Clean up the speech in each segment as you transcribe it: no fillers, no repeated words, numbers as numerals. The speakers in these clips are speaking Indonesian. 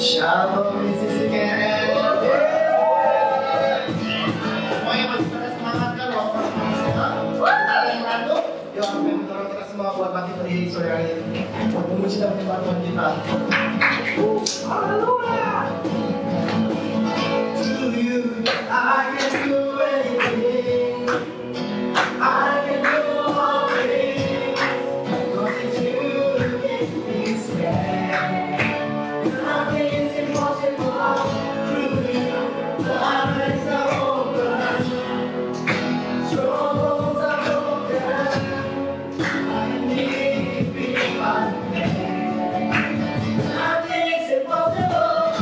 Shalom Mrs. Karen. Semuanya masih pada semangat kan? Walaupun semangat semua. Ada yang ngantuk? Yuk, kami mendorong kita semua buat bangkit di sore hari ini. Buat memuji dan menyembah Tuhan kita. Haleluya. To you, I can do anything. I can do all things. 'Cause it's you who gives me strength. Nothing is impossible through you. The heavens are open, strongholds are broken. I need to be my man. Nothing is impossible.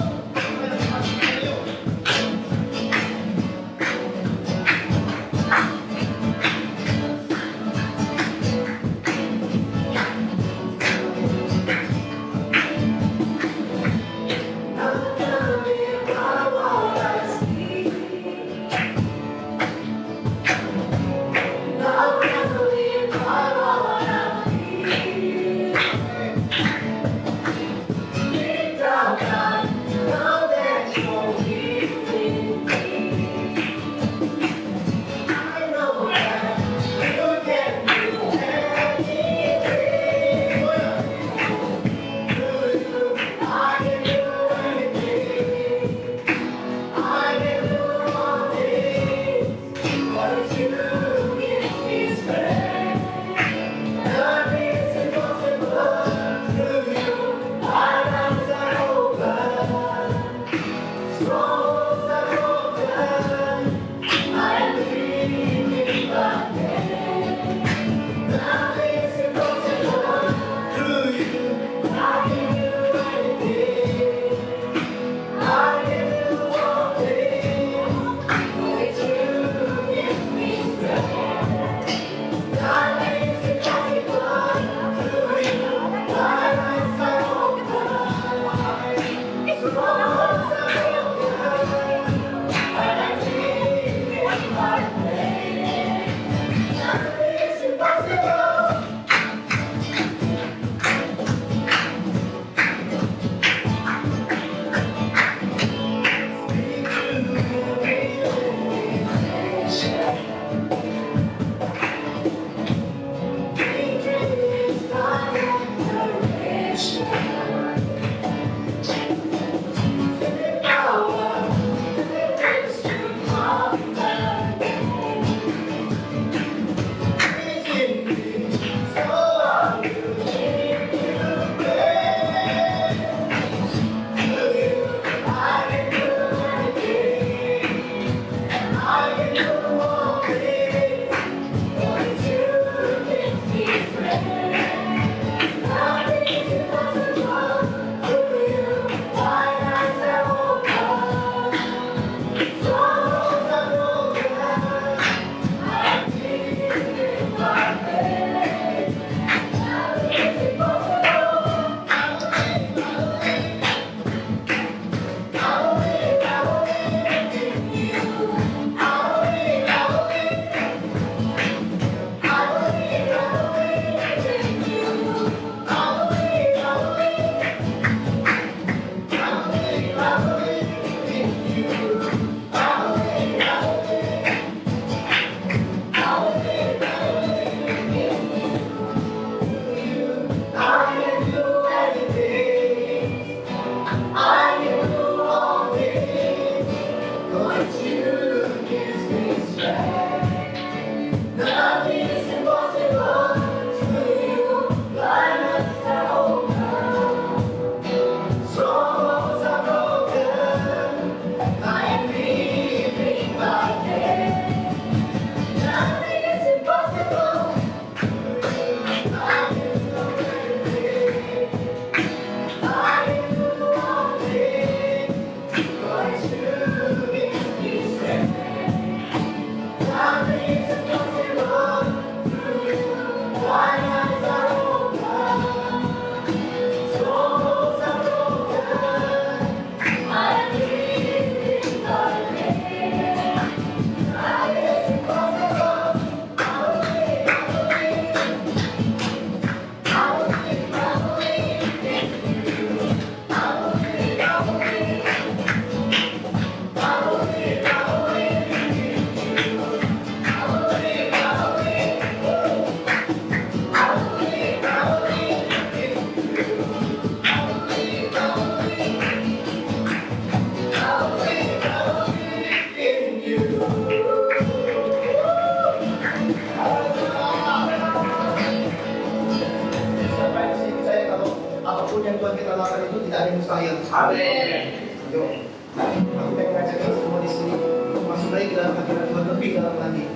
mustahil. Amin. Yuk, aku pengen ngajak kita semua di sini masuk lagi ke dalam hadirat Tuhan lebih dalam lagi.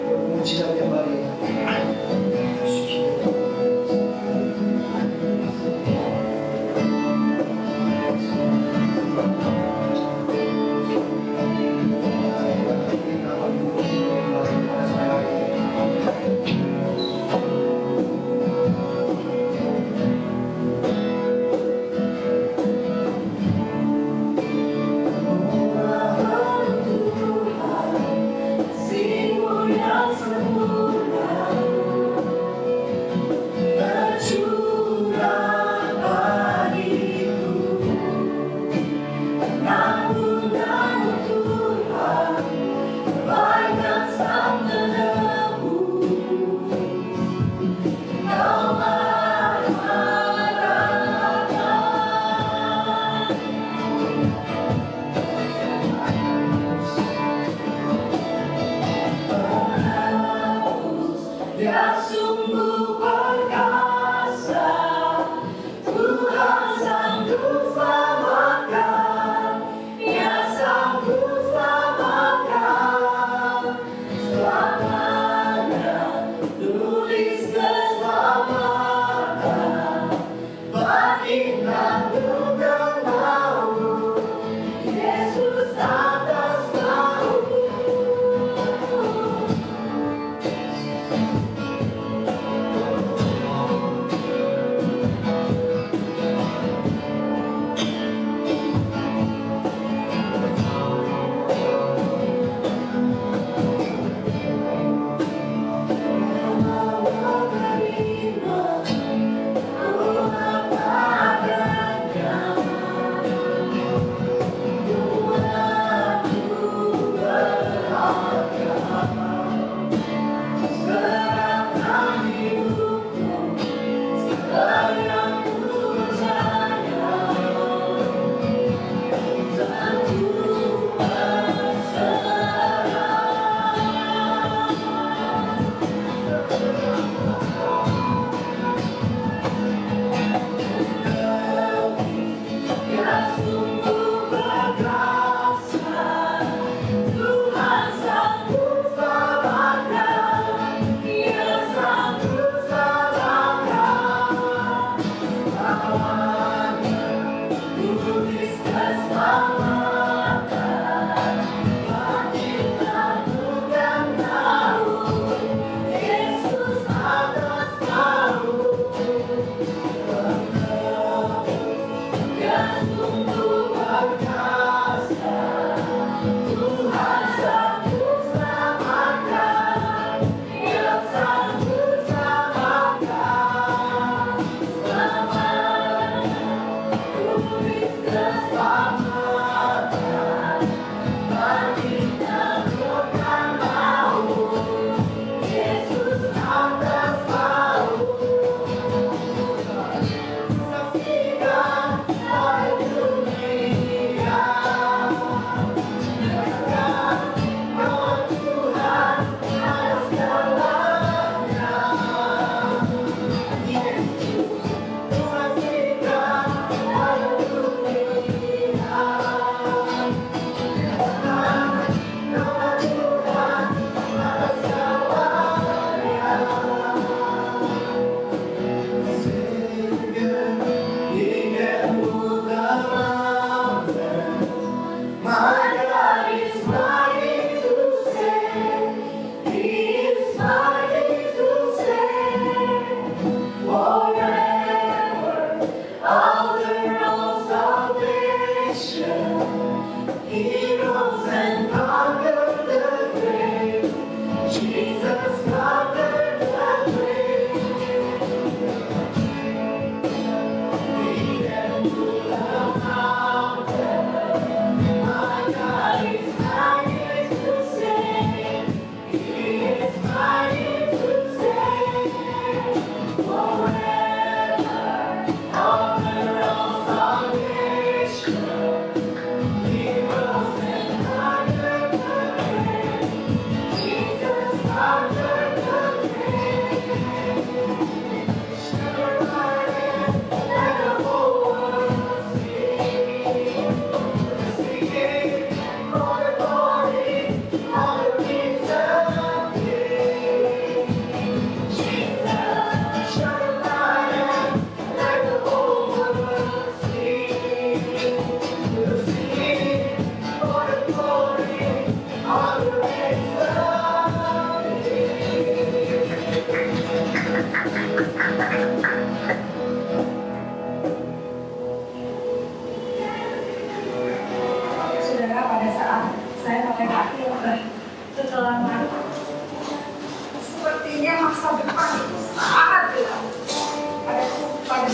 Memuji dan menyembah Dia. Dia sungguh perkasa, Tuhan sanggup selamatkan, Dia sanggup selamatkan. Selamanya tulis keselamatan, beriman dengan mau, Yesus atas mau.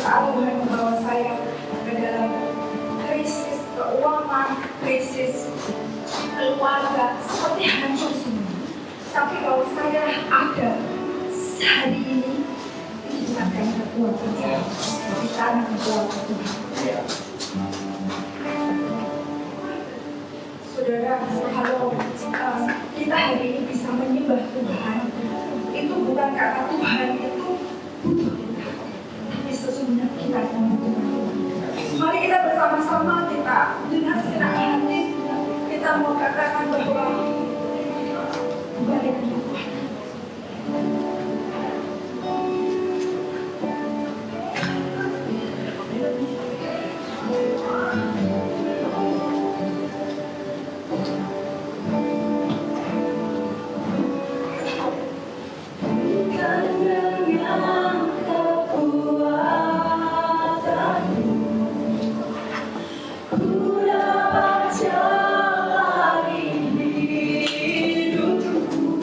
saat Tuhan membawa saya ke dalam krisis keuangan, krisis keluarga, seperti hancur semua. Tapi kalau saya ada hari ini, itu bukan karena kekuatan saya, tapi karena kekuatan Tuhan. Saudara, kalau kita hari ini bisa menyembah Tuhan, itu bukan karena Tuhan itu butuh kita, tapi sesungguhnya kita yang membutuhkan Tuhan. Mari kita bersama-sama kita dengan segenap hati kita mau katakan bahwa balik ke Tuhan. Ku dapat jalani hidupku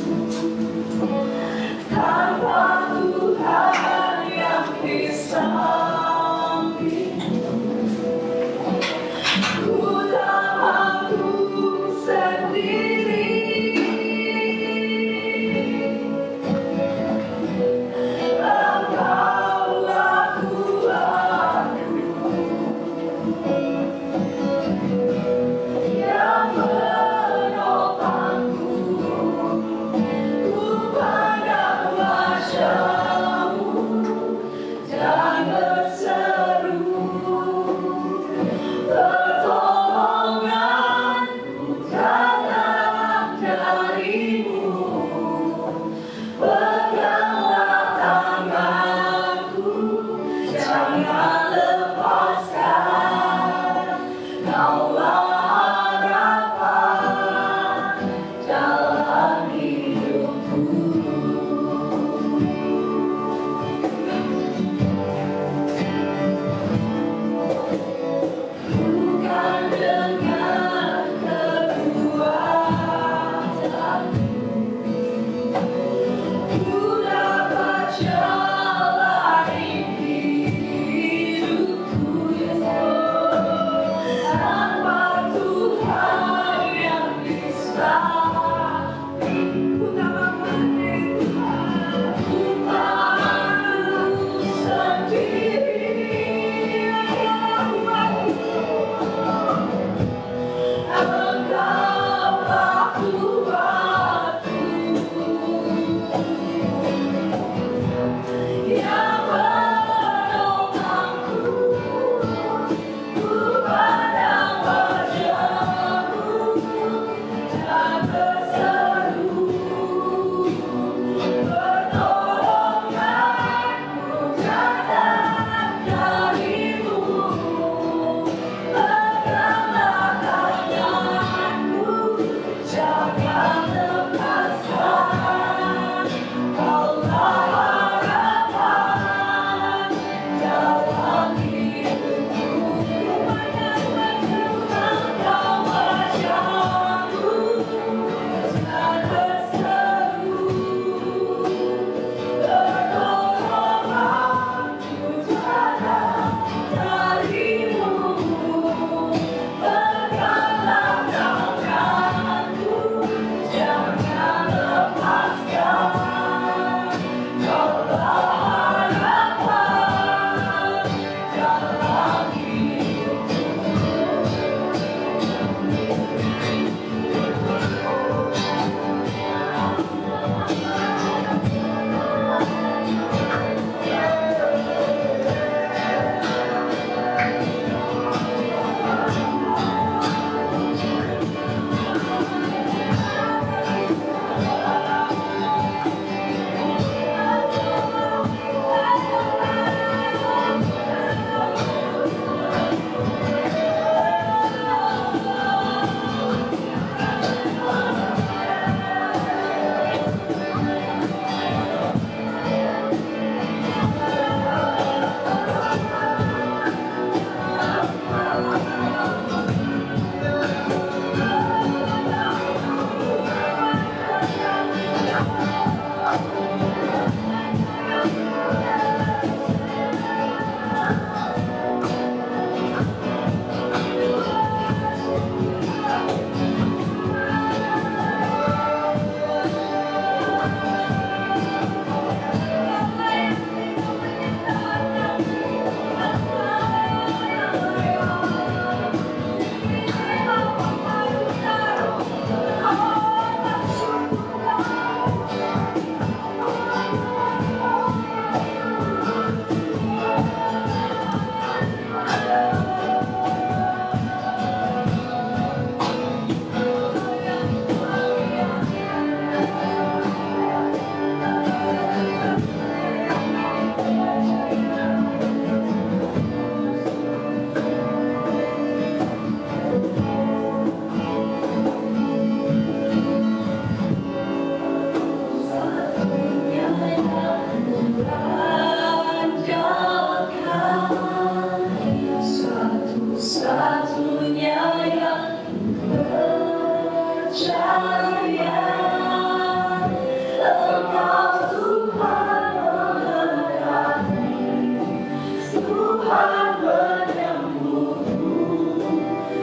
Tuhan menyembuhku,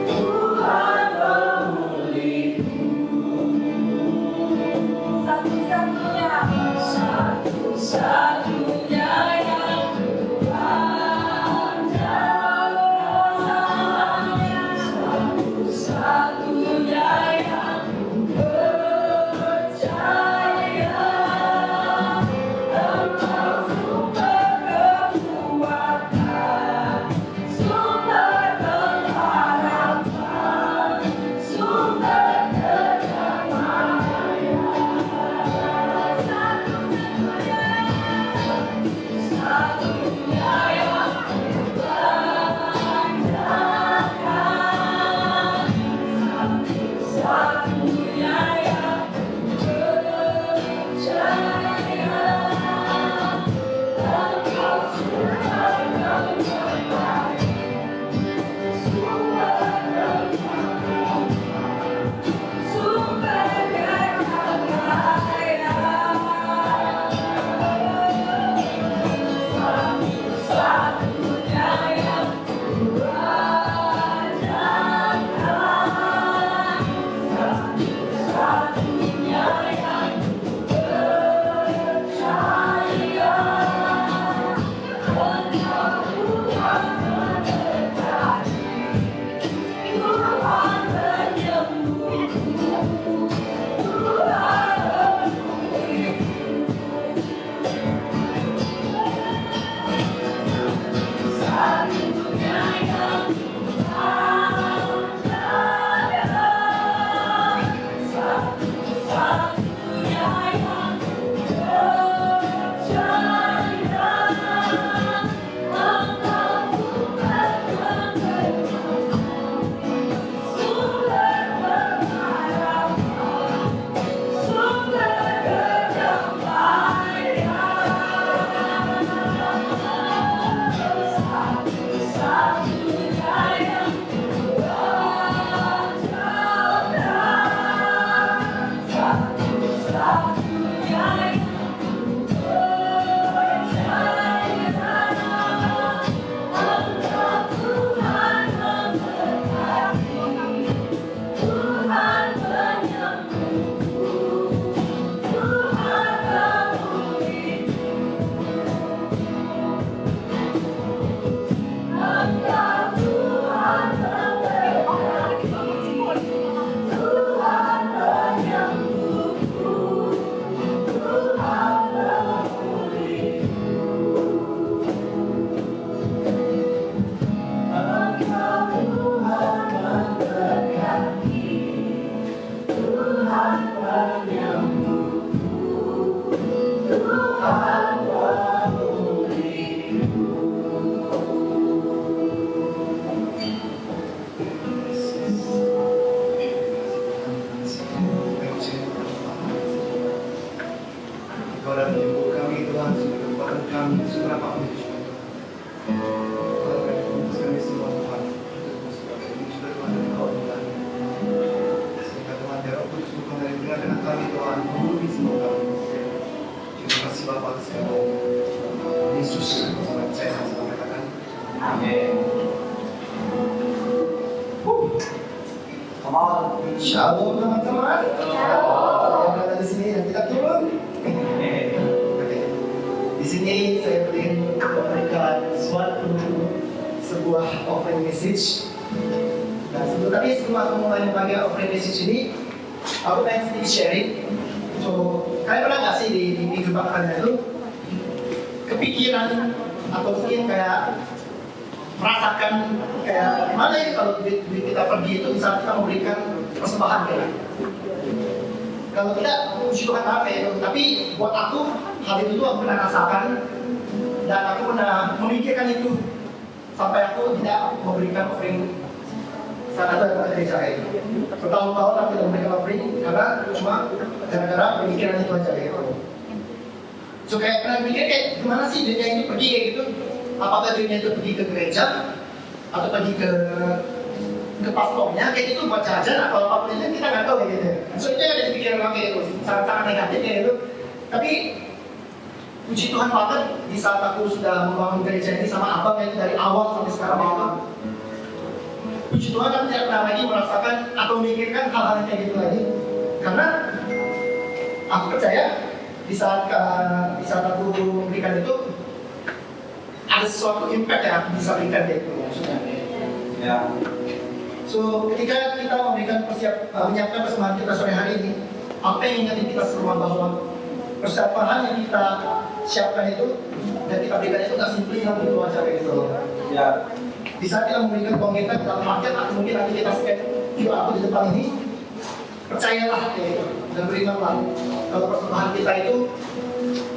Tuhan memulihku. Satu-satunya yang Tuhan jagakan, satu-satunya yang percaya. Engkau sumber kekuatan, sumber pengharapan, sumber kedamaian. Satu-satunya yang Tuhan jagakan, satu-satunya yang percaya. Engkau sumber kekuatan, sumber kedamaian, sumber kedamaian. Satu-satunya yang Tuhan jagakan, satu-satunya yang percaya. Engkau Tuhan mendekati, Tuhan menyembuhku, Tuhan satu-satunya yang Tuhan jagakan, satu-satunya yang percaya. Engkau Tuhan sumber pengharapan, sumber kedamaian. Satu-satunya yang Tuhan jagakan, satu-satunya yang percaya. Engkau Tuhan memberkati, Tuhan menyembuhku, Tuhan memulihku. Engkau Tuhan memberkati, Tuhan menyembuhku, Tuhan memulihku. Engkau Tuhan memberkati, Tuhan menyembuhku, Tuhan memulihku. Engkau dah menyembuh kami Tuhan, sudah kekuatan kami, sudah apa pun Tuhan. Tuhan kami fokus kami semua Tuhan. Ini sudah Tuhan dan Engkau Tuhan. Sehingga Tuhan biar Engkau sembuhkan dari dunia dengan kami Tuhan, memenuhi semua kami. Terima kasih Bapa atas Engkau. Yesus, sama saya sama katakan. Amin. Come on. Shalom teman-teman. Saya berada di sini dan kita turun. Oke. Di sini saya ingin memberikan sebuah offering message. Dan sebelum aku mulai membagi offering message ini, aku pengen sedikit sharing. So, kalian pernah nggak sih di kehidupan kalian itu kepikiran atau mungkin kayak merasakan kayak gimana ya kalau duit kita pergi itu bisa kita memberikan persembahan kayak kalau tidak puji Tuhan apa ya, tapi buat aku hal itu tuh aku pernah rasakan dan aku pernah memikirkan itu sampai aku tidak memberikan offering saat ada pada gereja kayak itu. Bertahun-tahun aku tidak memberikan offering karena cuma gara-gara pemikiran itu aja kayak gitu. So kayak pernah mikir kayak gimana sih dunia ini pergi kayak gitu? Apakah dunia itu pergi ke gereja atau pergi ke pastornya kayak gitu buat jajan atau apapun itu kita nggak tahu kayak gitu. So itu yang ada di pikiran orang kayak itu sangat-sangat negatif kayak gitu. Tapi Puji Tuhan banget di saat aku sudah membangun gereja ini sama abang itu dari awal sampai sekarang itu. Puji Tuhan aku tidak pernah lagi merasakan atau memikirkan hal-hal yang kayak gitu lagi. Karena aku percaya di saat aku memberikan itu ada sesuatu impact yang aku bisa berikan gitu maksudnya. Ya. So ketika kita memberikan menyiapkan persembahan kita sore hari ini, apa yang ingatin kita semua bahwa persiapan yang kita siapkan itu dan kita berikan itu nggak simply yang begitu aja kayak gitu loh. Ya. Di saat kita memberikan uang kita ke dalam market atau mungkin nanti kita scan QR code di depan ini, percayalah kayak gitu dan berimanlah kalau persembahan kita itu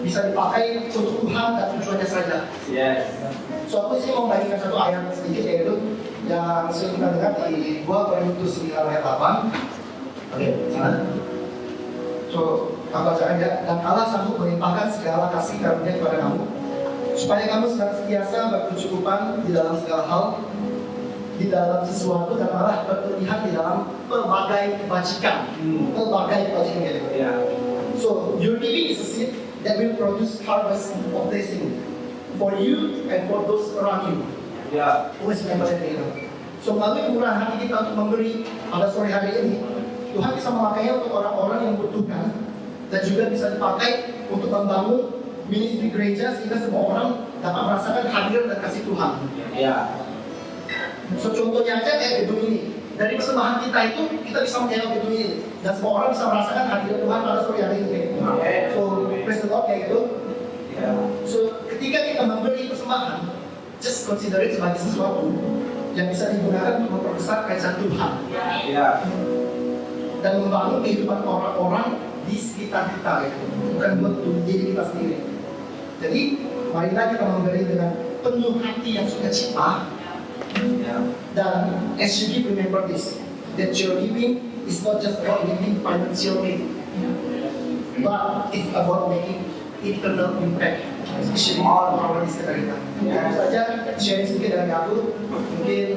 bisa dipakai untuk Tuhan dan tujuannya saja. Yes. So aku sih mau bagikan satu ayat sedikit yaitu yang sering kita dengar di 2 Korintus 9 ayat 8. Oke, sana. So, aku bacakan ya. Dan Allah sanggup melimpahkan segala kasih karunia kepada kamu, supaya kamu senantiasa berkecukupan di dalam segala hal, di dalam sesuatu dan malah berlebihan di dalam pelbagai kebajikan. Pelbagai kebajikan gitu. Ya. So, your giving is a seed that will produce harvest of blessing for you and for those around you. Ya. Always remember that gitu. So, melalui kemurahan hati kita untuk memberi pada sore hari ini, Tuhan bisa memakainya untuk orang-orang yang membutuhkan dan juga bisa dipakai untuk membangun ministry gereja sehingga semua orang dapat merasakan hadir dan kasih Tuhan. Ya. So contohnya aja kayak gedung ini. Dari persembahan kita itu kita bisa menyewa gedung ini dan semua orang bisa merasakan hadir Tuhan pada sore hari ini. So praise the Lord kayak gitu. Ya. So ketika kita memberi persembahan, just consider it sebagai sesuatu yang bisa digunakan untuk memperbesar kerajaan Tuhan. Ya. Dan membangun kehidupan orang-orang di sekitar kita gitu. Bukan buat diri kita sendiri. Jadi marilah kita memberi dengan penuh hati yang sukacita. Ya. Dan as you give, remember this, that your giving is not just about giving financially, but it's about making eternal impact, especially on orang di sekitar kita. Tentu saja sharing sedikit dari aku, mungkin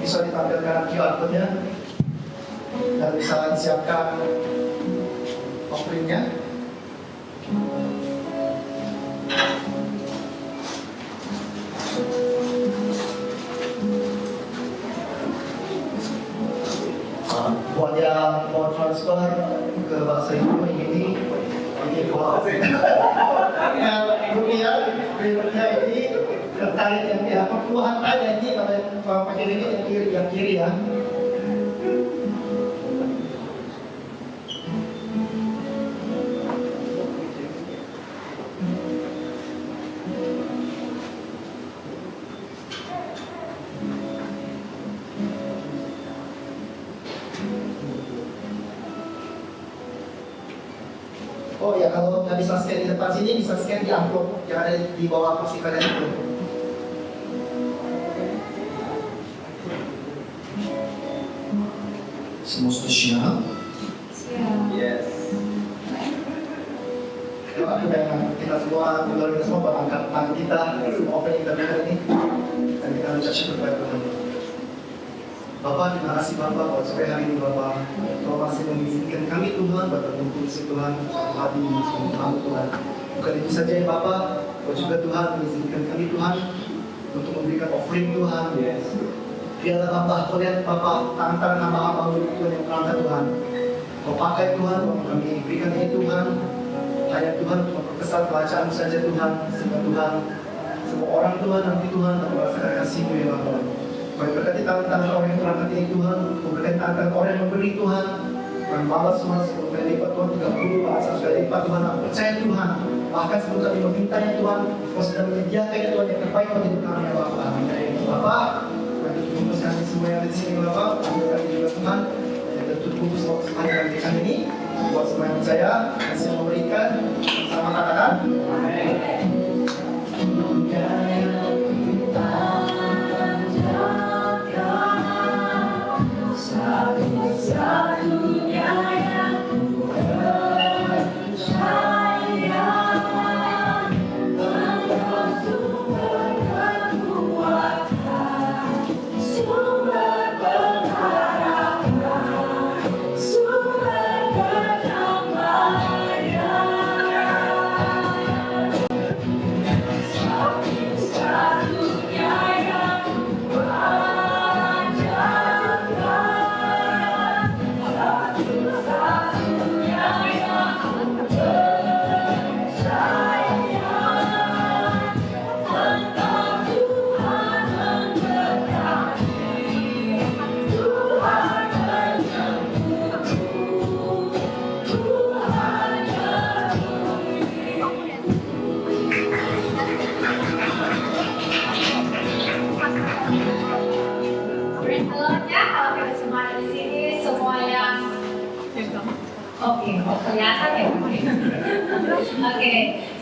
bisa ditampilkan QR code-nya dan bisa disiapkan offering-nya. Buat yang mau transfer ke bahasa Ibu ini buat rupiah ini tertarik yang ya perpuluhan aja ini kalau pakai ini yang kiri ya. Oh ya, kalau nggak bisa scan di depan sini, bisa scan di amplop yang ada di bawah kursi kalian itu. Semua sudah siap? Yes. Kalau aku pengen kita semua, keluarga semua buat angkat tangan kita, semua offering kita berikan ini, dan kita ucap syukur kepada Tuhan. Bapak, terima kasih Bapak buat sore hari ini Bapak. Kau masih mengizinkan kami Tuhan buat berkumpul di situ Tuhan, hati kamu Tuhan. Bukan itu saja ya Bapak, Kau juga Tuhan mengizinkan kami Tuhan untuk memberikan offering Tuhan. Yes. Biarlah Bapak, Kau lihat Bapak, tangan-tangan hamba-hamba Tuhan yang terangkat Tuhan. Kau pakai Tuhan, kami berikan ini Tuhan. Hanya Tuhan untuk memperbesar bacaan saja Tuhan, sehingga Tuhan, semua orang Tuhan nanti Tuhan akan merasakan kasih-Mu ya Bapak. Kau berkati tangan-tangan orang yang terangkat ini Tuhan, Kau berkati tangan-tangan orang yang memberi Tuhan. Kau balas semua 10 kali lipat Tuhan, 30 bahasa sekali lipat Tuhan. Aku percaya Tuhan, bahkan sebelum kami memintanya Tuhan, Kau sudah menyediakan Tuhan yang terbaik untuk hidup kami ya Bapak. Bapak, kami bungkus kami semua yang ada di sini Bapak, kami berkati juga Tuhan. Dan tentu bungkus waktu sepanjang kami berikan ini, buat semua yang percaya, kasih memberikan, sama katakan. Amin. Satu-satunya yang ku percaya, Engkau sumber kekuatan, sumber pengharapan, sumber kedamaian. kelihatan ya. Oke,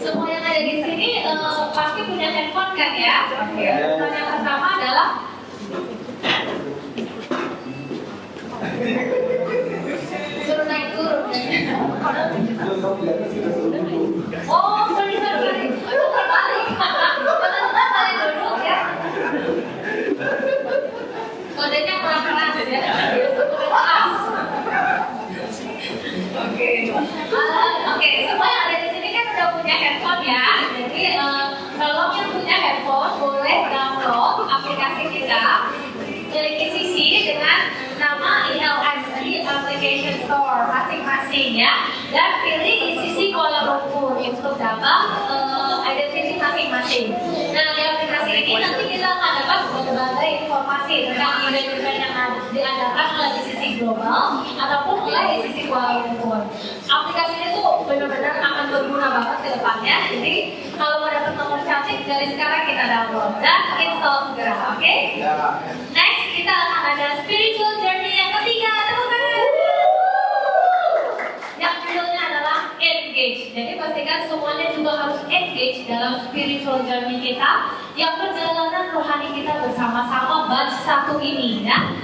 semua yang ada di sini pasti punya handphone kan ya? Oke, yang pertama adalah suruh naik turun. Oh, sorry. Itu terbalik. Teman-teman balik duduk ya. Kodenya kurang keras ya. Oke, semua yang ada di sini kan udah punya handphone ya. Jadi kalau yang punya handphone boleh download aplikasi kita milik Sisi dengan nama ILSC Application Store masing-masing ya, dan pilih Sisi Kuala Lumpur untuk dapat identitas masing-masing. Nah, di aplikasi ini nanti kita akan dapat berbagai informasi tentang event-event yang diadakan oleh Sisi Global ataupun oleh Sisi Kuala Lumpur. Aplikasi ini tuh benar-benar akan berguna banget ke depannya. Jadi kalau mau dapat nomor cantik dari sekarang kita download dan install segera, oke? Next kita akan ada spiritual journey yang ketiga, tepuk tangan. Yang judulnya adalah engage. Jadi pastikan semuanya juga harus engage dalam spiritual journey kita, yang perjalanan rohani kita bersama-sama batch 1 ini ya.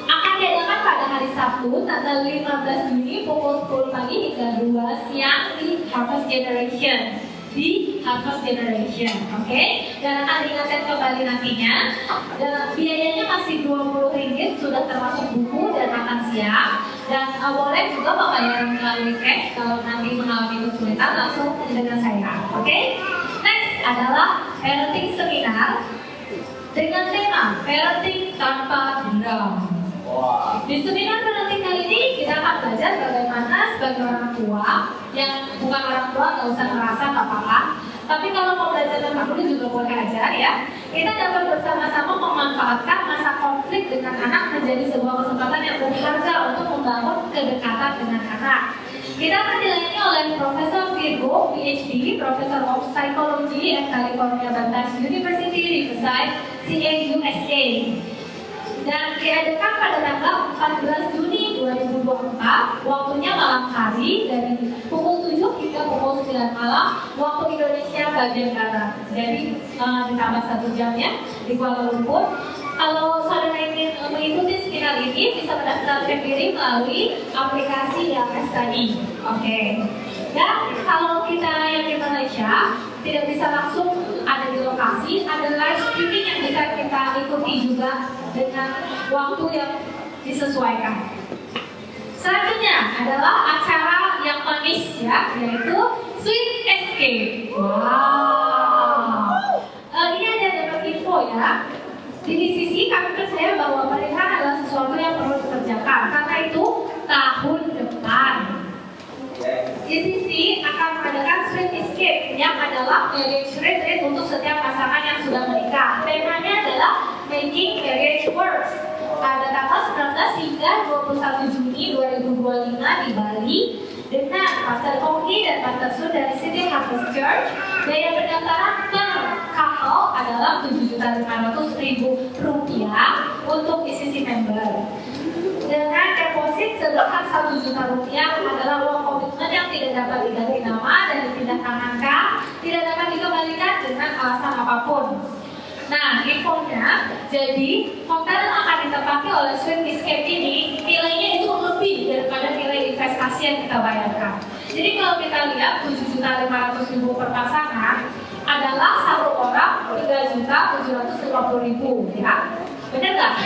Akan diadakan pada hari Sabtu tanggal 15 Juni pukul 10 pagi hingga 2 siang di Harvest Generation. Oke? Dan akan diingatkan kembali nantinya. Dan biayanya masih Rp20, sudah termasuk buku dan makan siang. Dan boleh juga pembayaran melalui cash kalau nanti mengalami kesulitan langsung dengan saya. Oke? Next adalah parenting seminar dengan tema parenting tanpa dendam. Di seminar parenting kali ini kita akan belajar bagaimana sebagai orang tua yang bukan orang tua nggak usah merasa nggak apa-apa. Tapi kalau mau belajar lebih dulu juga boleh aja ya. Kita dapat bersama-sama memanfaatkan masa konflik dengan anak menjadi sebuah kesempatan yang berharga untuk membangun kedekatan dengan anak. Kita akan dilayani oleh Profesor Virgo, PhD, Professor of Psychology at California Baptist University, Riverside, CA, USA. Dan diadakan pada tanggal 14 Juni 2024, waktunya malam hari dari pukul 7 hingga pukul 9 malam, waktu Indonesia bagian Barat. Jadi ditambah 1 jam ya di Kuala Lumpur. Kalau saudara ingin mengikuti seminar ini, bisa mendaftarkan diri melalui aplikasi ILS tadi. Oke. Dan kalau kita yang di Malaysia tidak bisa langsung ada di lokasi, ada live streaming yang bisa kita ikuti juga dengan waktu yang disesuaikan. Selanjutnya adalah acara yang manis ya, yaitu Sweet Escape. Wow. Ini ada dapat info ya. Di sisi kami percaya bahwa pernikahan adalah sesuatu yang perlu dikerjakan. Karena itu tahun depan ICC akan mengadakan Sweet Escape yang adalah marriage retreat untuk setiap pasangan yang sudah menikah. Temanya adalah Making Marriage Works pada tanggal 19 hingga 21 Juni 2025 di Bali dengan Pastor Oki dan Pastor Sun dari City Harvest Church. Biaya pendaftaran per couple adalah Rp7.500.000 untuk ICC member. Dengan deposit sebesar Rp1 juta adalah uang komitmen yang tidak dapat diganti nama dan ditindaklanjuti, tidak dapat dikembalikan dengan alasan apapun. Nah, infonya, jadi hotel yang akan ditempati oleh Sweet Escape ini nilainya itu lebih daripada nilai investasi yang kita bayarkan. Jadi kalau kita lihat Rp7.500.000 per pasangan adalah satu orang Rp3.750.000 ya, benar nggak?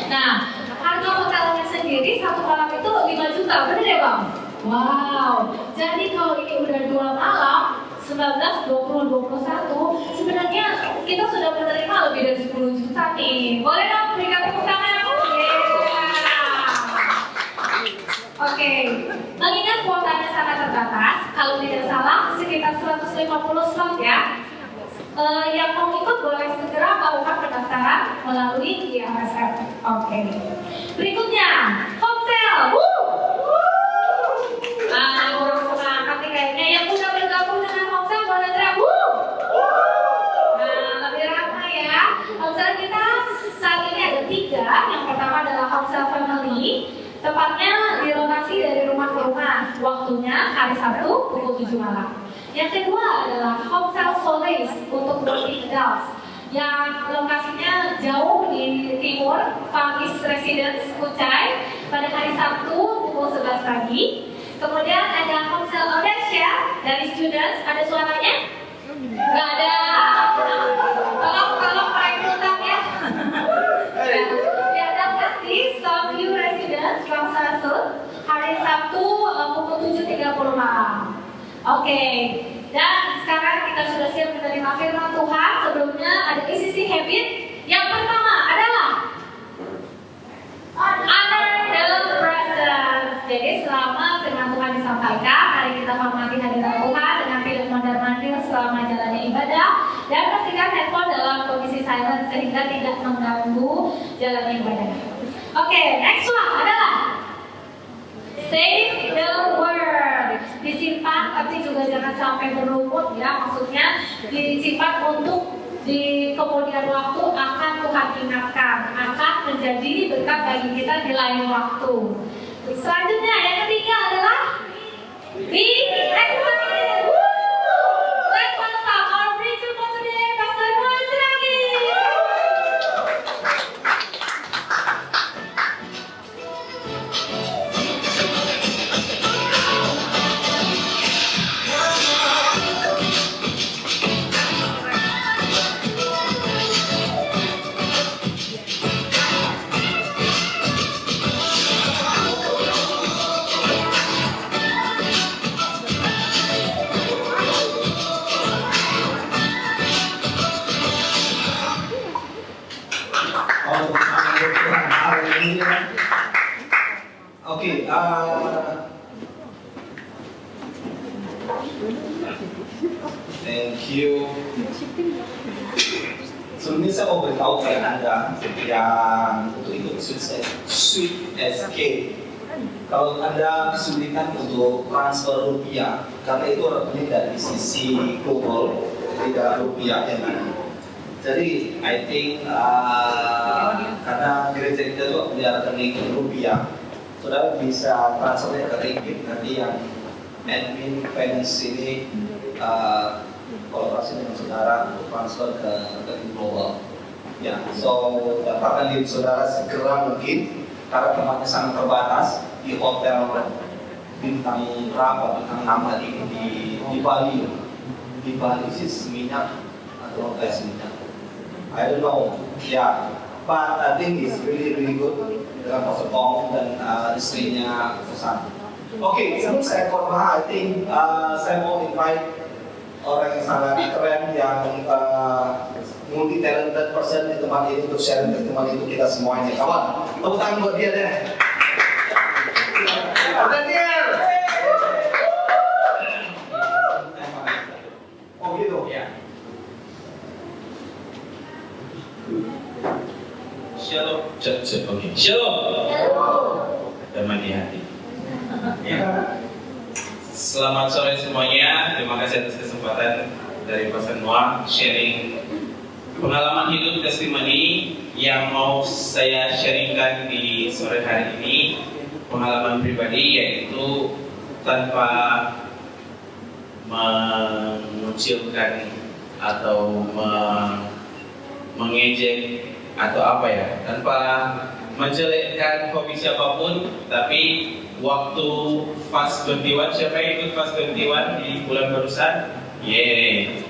Nah, harga hotelnya sendiri satu malam itu 5 juta, benar ya bang? Wow, jadi kalau ini udah 2 malam 19, 20, 21, sebenarnya kita sudah menerima lebih dari 10 juta nih. Boleh dong berikan tepuk tangan? Oke, mengingat kuotanya sangat terbatas, kalau tidak salah sekitar 150 slot ya. Yang mau ikut boleh segera melakukan pendaftaran melalui ILSF. Oke. Berikutnya, hotel. Kurang semangat nih kayaknya. Yang udah bergabung dengan hotel boleh teriak. Nah, lebih ramai ya. Hotel kita saat ini ada 3. Yang pertama adalah hotel family. Tepatnya di lokasi dari rumah ke rumah. hari Sabtu pukul 7 malam. Yang kedua adalah Hotel Solace untuk working adults yang lokasinya jauh di timur, Far East Residence, Kucai, pada hari Sabtu pukul 11 pagi. Kemudian ada Hotel Audacia dari students, ada suaranya? Nggak ada. Tolong perekrutan ya. Diadakan di Southview Residence, Rangsasut, hari Sabtu pukul 7.30 malam. Oke, dan sekarang kita sudah siap menerima firman Tuhan. Sebelumnya ada isi habit. Yang pertama adalah honor the presence. Jadi selama firman Tuhan disampaikan, mari kita hormati hadirat Tuhan dengan tidak mondar-mandir selama jalannya ibadah, dan pastikan handphone dalam kondisi silent sehingga tidak mengganggu jalannya ibadah. Oke, next one adalah save the word. Disimpan tapi juga jangan sampai berlumut ya, maksudnya disimpan untuk di kemudian waktu akan Tuhan ingatkan, akan menjadi berkat bagi kita di lain waktu. Selanjutnya yang ketiga adalah be excited. Let's welcome our preacher for today, Pastor Noah Siragi. Oke, thank you. Sebelumnya saya mau beritahu kepada Anda yang untuk ikut Sweet SK. Kalau Anda kesulitan untuk transfer rupiah, karena itu rekening dari sisi global, tidak rupiah yang ada. Jadi, I think karena gereja kita juga punya rekening rupiah, saudara bisa transfernya ke ringgit. Nanti yang admin finance ini kolaborasi dengan saudara untuk transfer ke rekening global. Ya, so dapatkan diri saudara segera mungkin karena tempatnya sangat terbatas di hotel bintang berapa, bintang 6 ini di Bali. Di Bali sih minyak atau gas minyak. I don't know, yeah, but I think it's really good dengan Pastor Tom dan istrinya Susan. Oke, sebelum saya khotbah, I think saya mau invite orang yang sangat keren yang multi talented person di tempat ini untuk sharing testimoni itu kita semuanya. Kawan, tepuk tangan buat dia deh. Daniel. Oh gitu ya. Shalom, oke. Shalom. Teman di hati. Ya. Selamat sore semuanya. Terima kasih atas kesempatan dari Pastor Noah sharing pengalaman hidup testimoni yang mau saya sharingkan di sore hari ini. Pengalaman pribadi yaitu tanpa mengucilkan atau mengejek atau apa ya, tanpa menjelekkan hobi siapapun, tapi waktu Fast 21, siapa yang ikut Fast 21 di bulan barusan? Jadi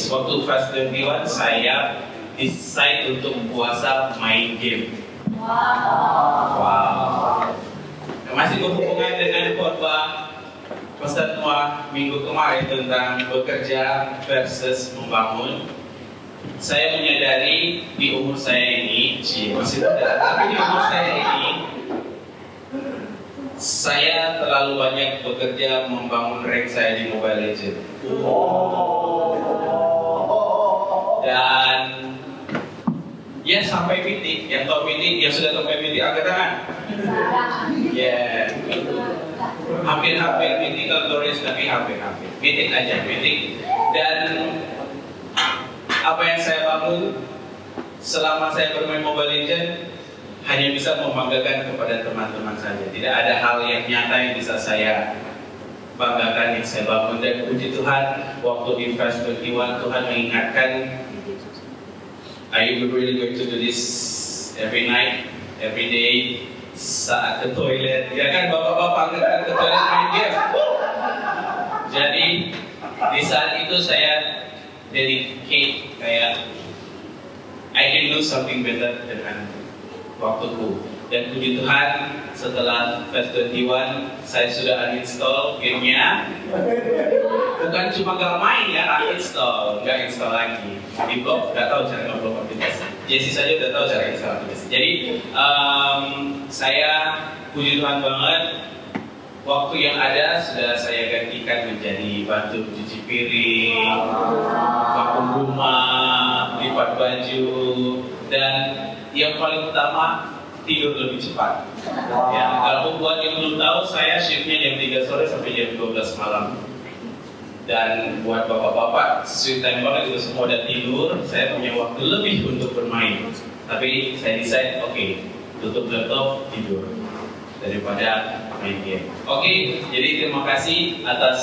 waktu Fast 21 saya decide untuk puasa main game. Wow. Masih berhubungan dengan khotbah Pastor Noah minggu kemarin tentang bekerja versus membangun. Saya menyadari di umur saya ini, masih muda, tapi di umur saya ini, saya terlalu banyak bekerja membangun rank saya di Mobile Legends. Dan ya sampai mitik, yang tahu mitik, yang sudah sampai mitik angkat tangan. Ya, hampir mythical glorious, tapi hampir mitik aja, mitik. Dan apa yang saya bangun selama saya bermain Mobile Legends hanya bisa membanggakan kepada teman-teman saja. Tidak ada hal yang nyata yang bisa saya banggakan yang saya bangun, dan puji Tuhan waktu di Fresh 21 Tuhan mengingatkan are you really going to do this every night, every day, saat ke toilet, ya kan bapak-bapak ke toilet main game. Jadi di saat itu saya dedicate kayak I can do something better dengan waktuku. Dan puji Tuhan setelah Fresh 21 saya sudah uninstall gamenya. Bukan cuma gak main ya, uninstall, gak install lagi. Di blog gak tahu cara nge-blok aplikasi. Jesse saja udah tahu cara install aplikasi. Jadi saya puji Tuhan banget, waktu yang ada sudah saya gantikan menjadi bantu cuci piring, vakum rumah, lipat baju, dan yang paling utama tidur lebih cepat. Ya, kalau buat yang belum tahu, saya shiftnya jam 3 sore sampai jam 12 malam. Dan buat bapak-bapak, sweet time banget itu semua udah tidur, saya punya waktu lebih untuk bermain. Tapi saya decide, oke, tutup laptop, tidur daripada main game. Oke, jadi terima kasih atas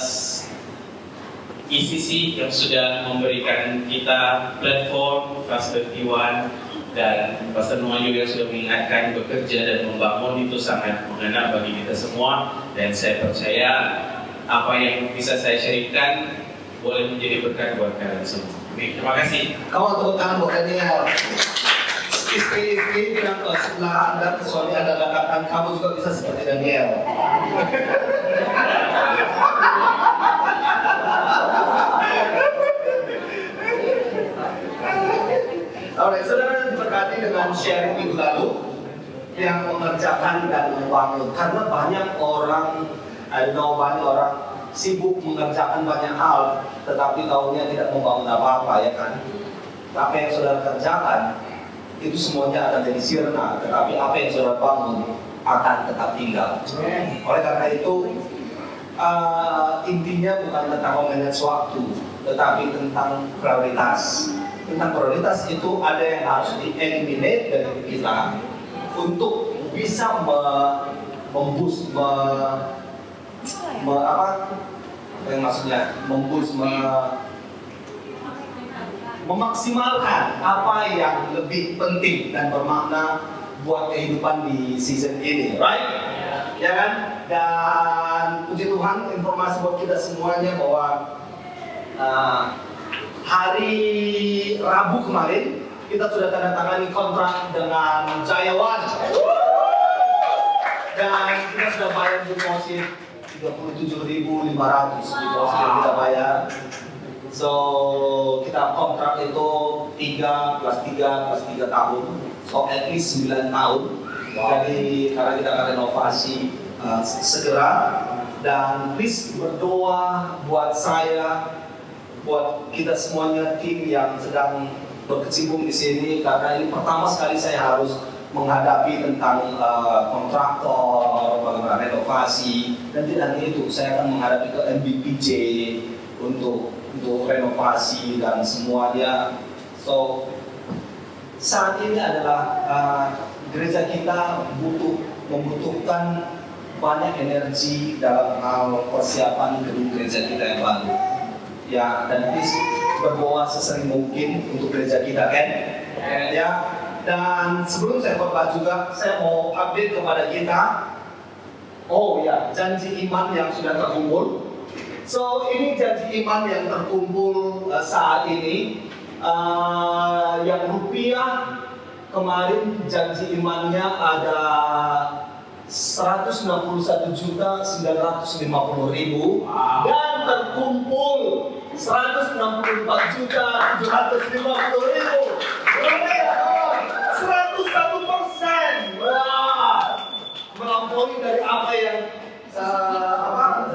ICC yang sudah memberikan kita platform Fresh 21, dan Pastor Noah juga sudah mengingatkan bekerja dan membangun itu sangat mengena bagi kita semua, dan saya percaya apa yang bisa saya sharingkan boleh menjadi berkat buat kalian semua. Oke, terima kasih. Kamu tepuk tangan buat Daniel. Istri bilang ke sebelah Anda, ke suami Anda, katakan kamu juga bisa seperti Daniel. Alright, saudara diberkati dengan sharing minggu lalu yang mengerjakan dan membangun. Karena banyak orang, banyak orang sibuk mengerjakan banyak hal, tetapi tahunya tidak membangun apa-apa, ya kan? Apa yang saudara kerjakan itu semuanya akan jadi sirna, tetapi apa yang saudara bangun akan tetap tinggal. Oleh karena itu, intinya bukan tentang memanage waktu, tetapi tentang prioritas. Tentang prioritas itu ada yang harus di-eliminate dari kita untuk bisa memboost, memaksimalkan apa yang lebih penting dan bermakna buat kehidupan di season ini, right? Ya kan? Dan puji Tuhan, informasi buat kita semuanya bahwa hari Rabu kemarin kita sudah tanda tangani kontrak dengan Jayawan, dan kita sudah bayar deposit 37.500 deposit yang kita bayar. So kita kontrak itu 3 plus 3 tahun, so at least 9 tahun. Jadi karena kita akan renovasi segera, dan please berdoa buat saya, buat kita semuanya, tim yang sedang berkecimpung di sini, karena ini pertama sekali saya harus menghadapi tentang kontraktor, bagaimana renovasi, dan tidak hanya itu, saya akan menghadapi ke MBPJ untuk renovasi dan semuanya. So saat ini adalah gereja kita membutuhkan banyak energi dalam hal persiapan gedung gereja kita yang baru. Ya, dan please berdoa sesering mungkin untuk gereja kita, kan? Ya, dan sebelum saya khotbah juga, saya mau update kepada kita. Oh ya, janji iman yang sudah terkumpul. So ini janji iman yang terkumpul saat ini. Yang rupiah kemarin janji imannya ada 161.950.000 dan terkumpul 164.750.000. Berapa ya kawan? 101%. Wah, melampaui dari apa yang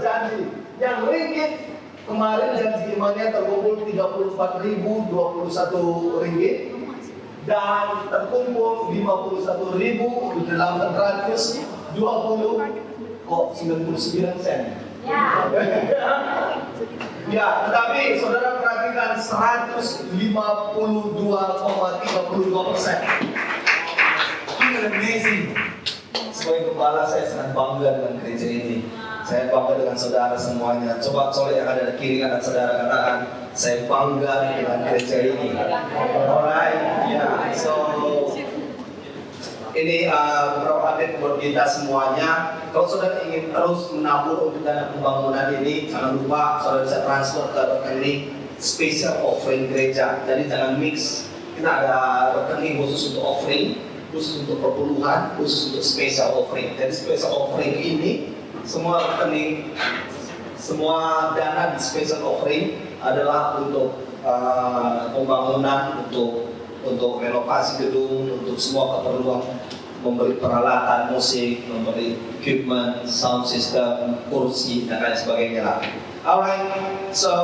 janji. Yang ringgit kemarin janji imannya terkumpul 34.021 ringgit dan terkumpul 51.820, kok 99 sen. Ya, tetapi saudara perhatikan 152,32%. Ini amazing. Sebagai gembala saya sangat bangga dengan gereja ini. Saya bangga dengan saudara semuanya. Coba soleh yang ada di kiri kanan saudara katakan, saya bangga dengan gereja ini. Alright, ya. So ini beberapa update buat kita semuanya. Kalau saudara ingin terus menabur untuk dana pembangunan ini, jangan lupa saudara bisa transfer ke rekening special offering gereja. Jadi jangan mix. Kita ada rekening khusus untuk offering, khusus untuk perpuluhan, khusus untuk special offering. Jadi special offering ini semua rekening, semua dana di special offering adalah untuk pembangunan, untuk renovasi gedung, untuk semua keperluan, memberi peralatan musik, memberi equipment, sound system, kursi dan lain sebagainya lah. Alright, so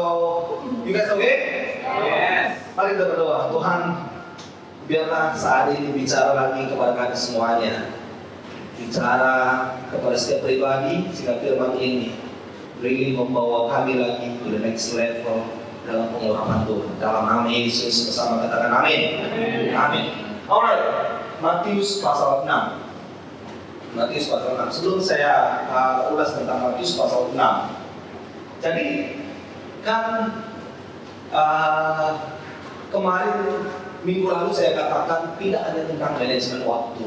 you guys okay? Yes. Mari kita berdoa. Tuhan, biarlah saat ini bicara lagi kepada kami semuanya, bicara kepada setiap pribadi, sehingga firman ini really membawa kami lagi to the next level dalam pengurapan Tuhan. Dalam nama Yesus bersama katakan amin. Amin. Alright, Matius pasal 6. Matius pasal 6. Sebelum saya ulas tentang Matius pasal 6. Jadi kan kemarin minggu lalu saya katakan tidak hanya tentang manajemen waktu,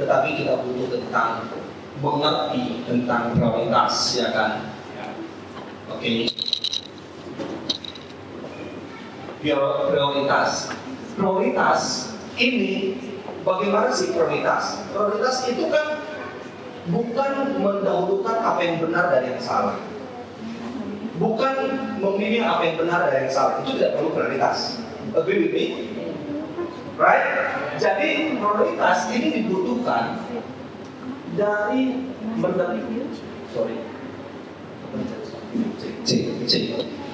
tetapi kita butuh tentang mengerti tentang prioritas, ya kan? Oke. Prioritas ini bagaimana sih prioritas? Prioritas itu kan bukan mendahulukan apa yang benar dari yang salah, bukan memilih apa yang benar dari yang salah. Itu tidak perlu prioritas. Agree with me? Right? Jadi prioritas ini dibutuhkan dari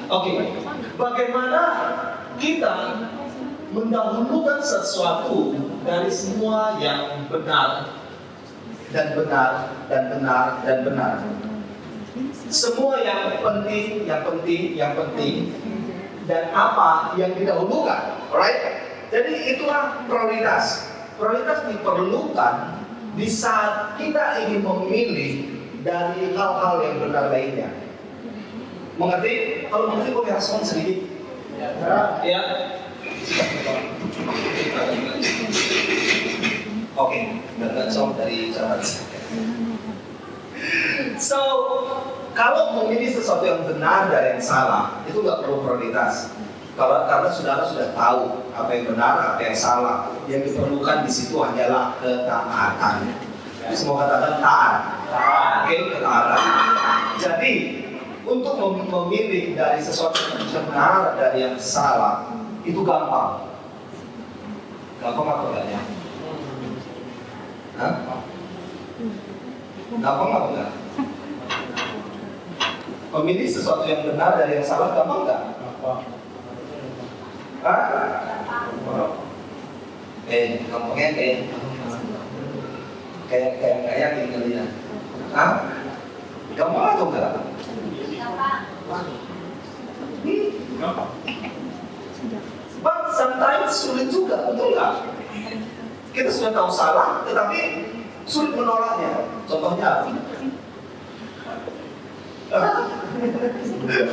Oke. Bagaimana kita mendahulukan sesuatu dari semua yang benar dan benar dan benar dan benar. Semua yang penting dan apa yang didahulukan, alright? Jadi itulah prioritas. Prioritas diperlukan di saat kita ingin memilih dari hal-hal yang benar lainnya. Mengerti? Kalau mengerti boleh respon sedikit. Ya. Oke, nggak jauh dari jawaban saya. So, kalau memilih sesuatu yang benar dari yang salah, itu nggak perlu prioritas. Karena saudara sudah tahu apa yang benar, apa yang salah. Yang diperlukan di situ hanyalah ketaatan. Semua katakan taat. Oke, ketaatan. Jadi, untuk memilih dari sesuatu yang benar dari yang salah, itu gampang. Gampang apa enggaknya? Hah? Gampang apa enggak? Memilih sesuatu yang benar dari yang salah gampang enggak? Gampangnya kayak yakin kalian. Gampang atau enggak? But sometimes sulit juga, betul nggak? Kita sudah tahu salah, tetapi sulit menolaknya. Contohnya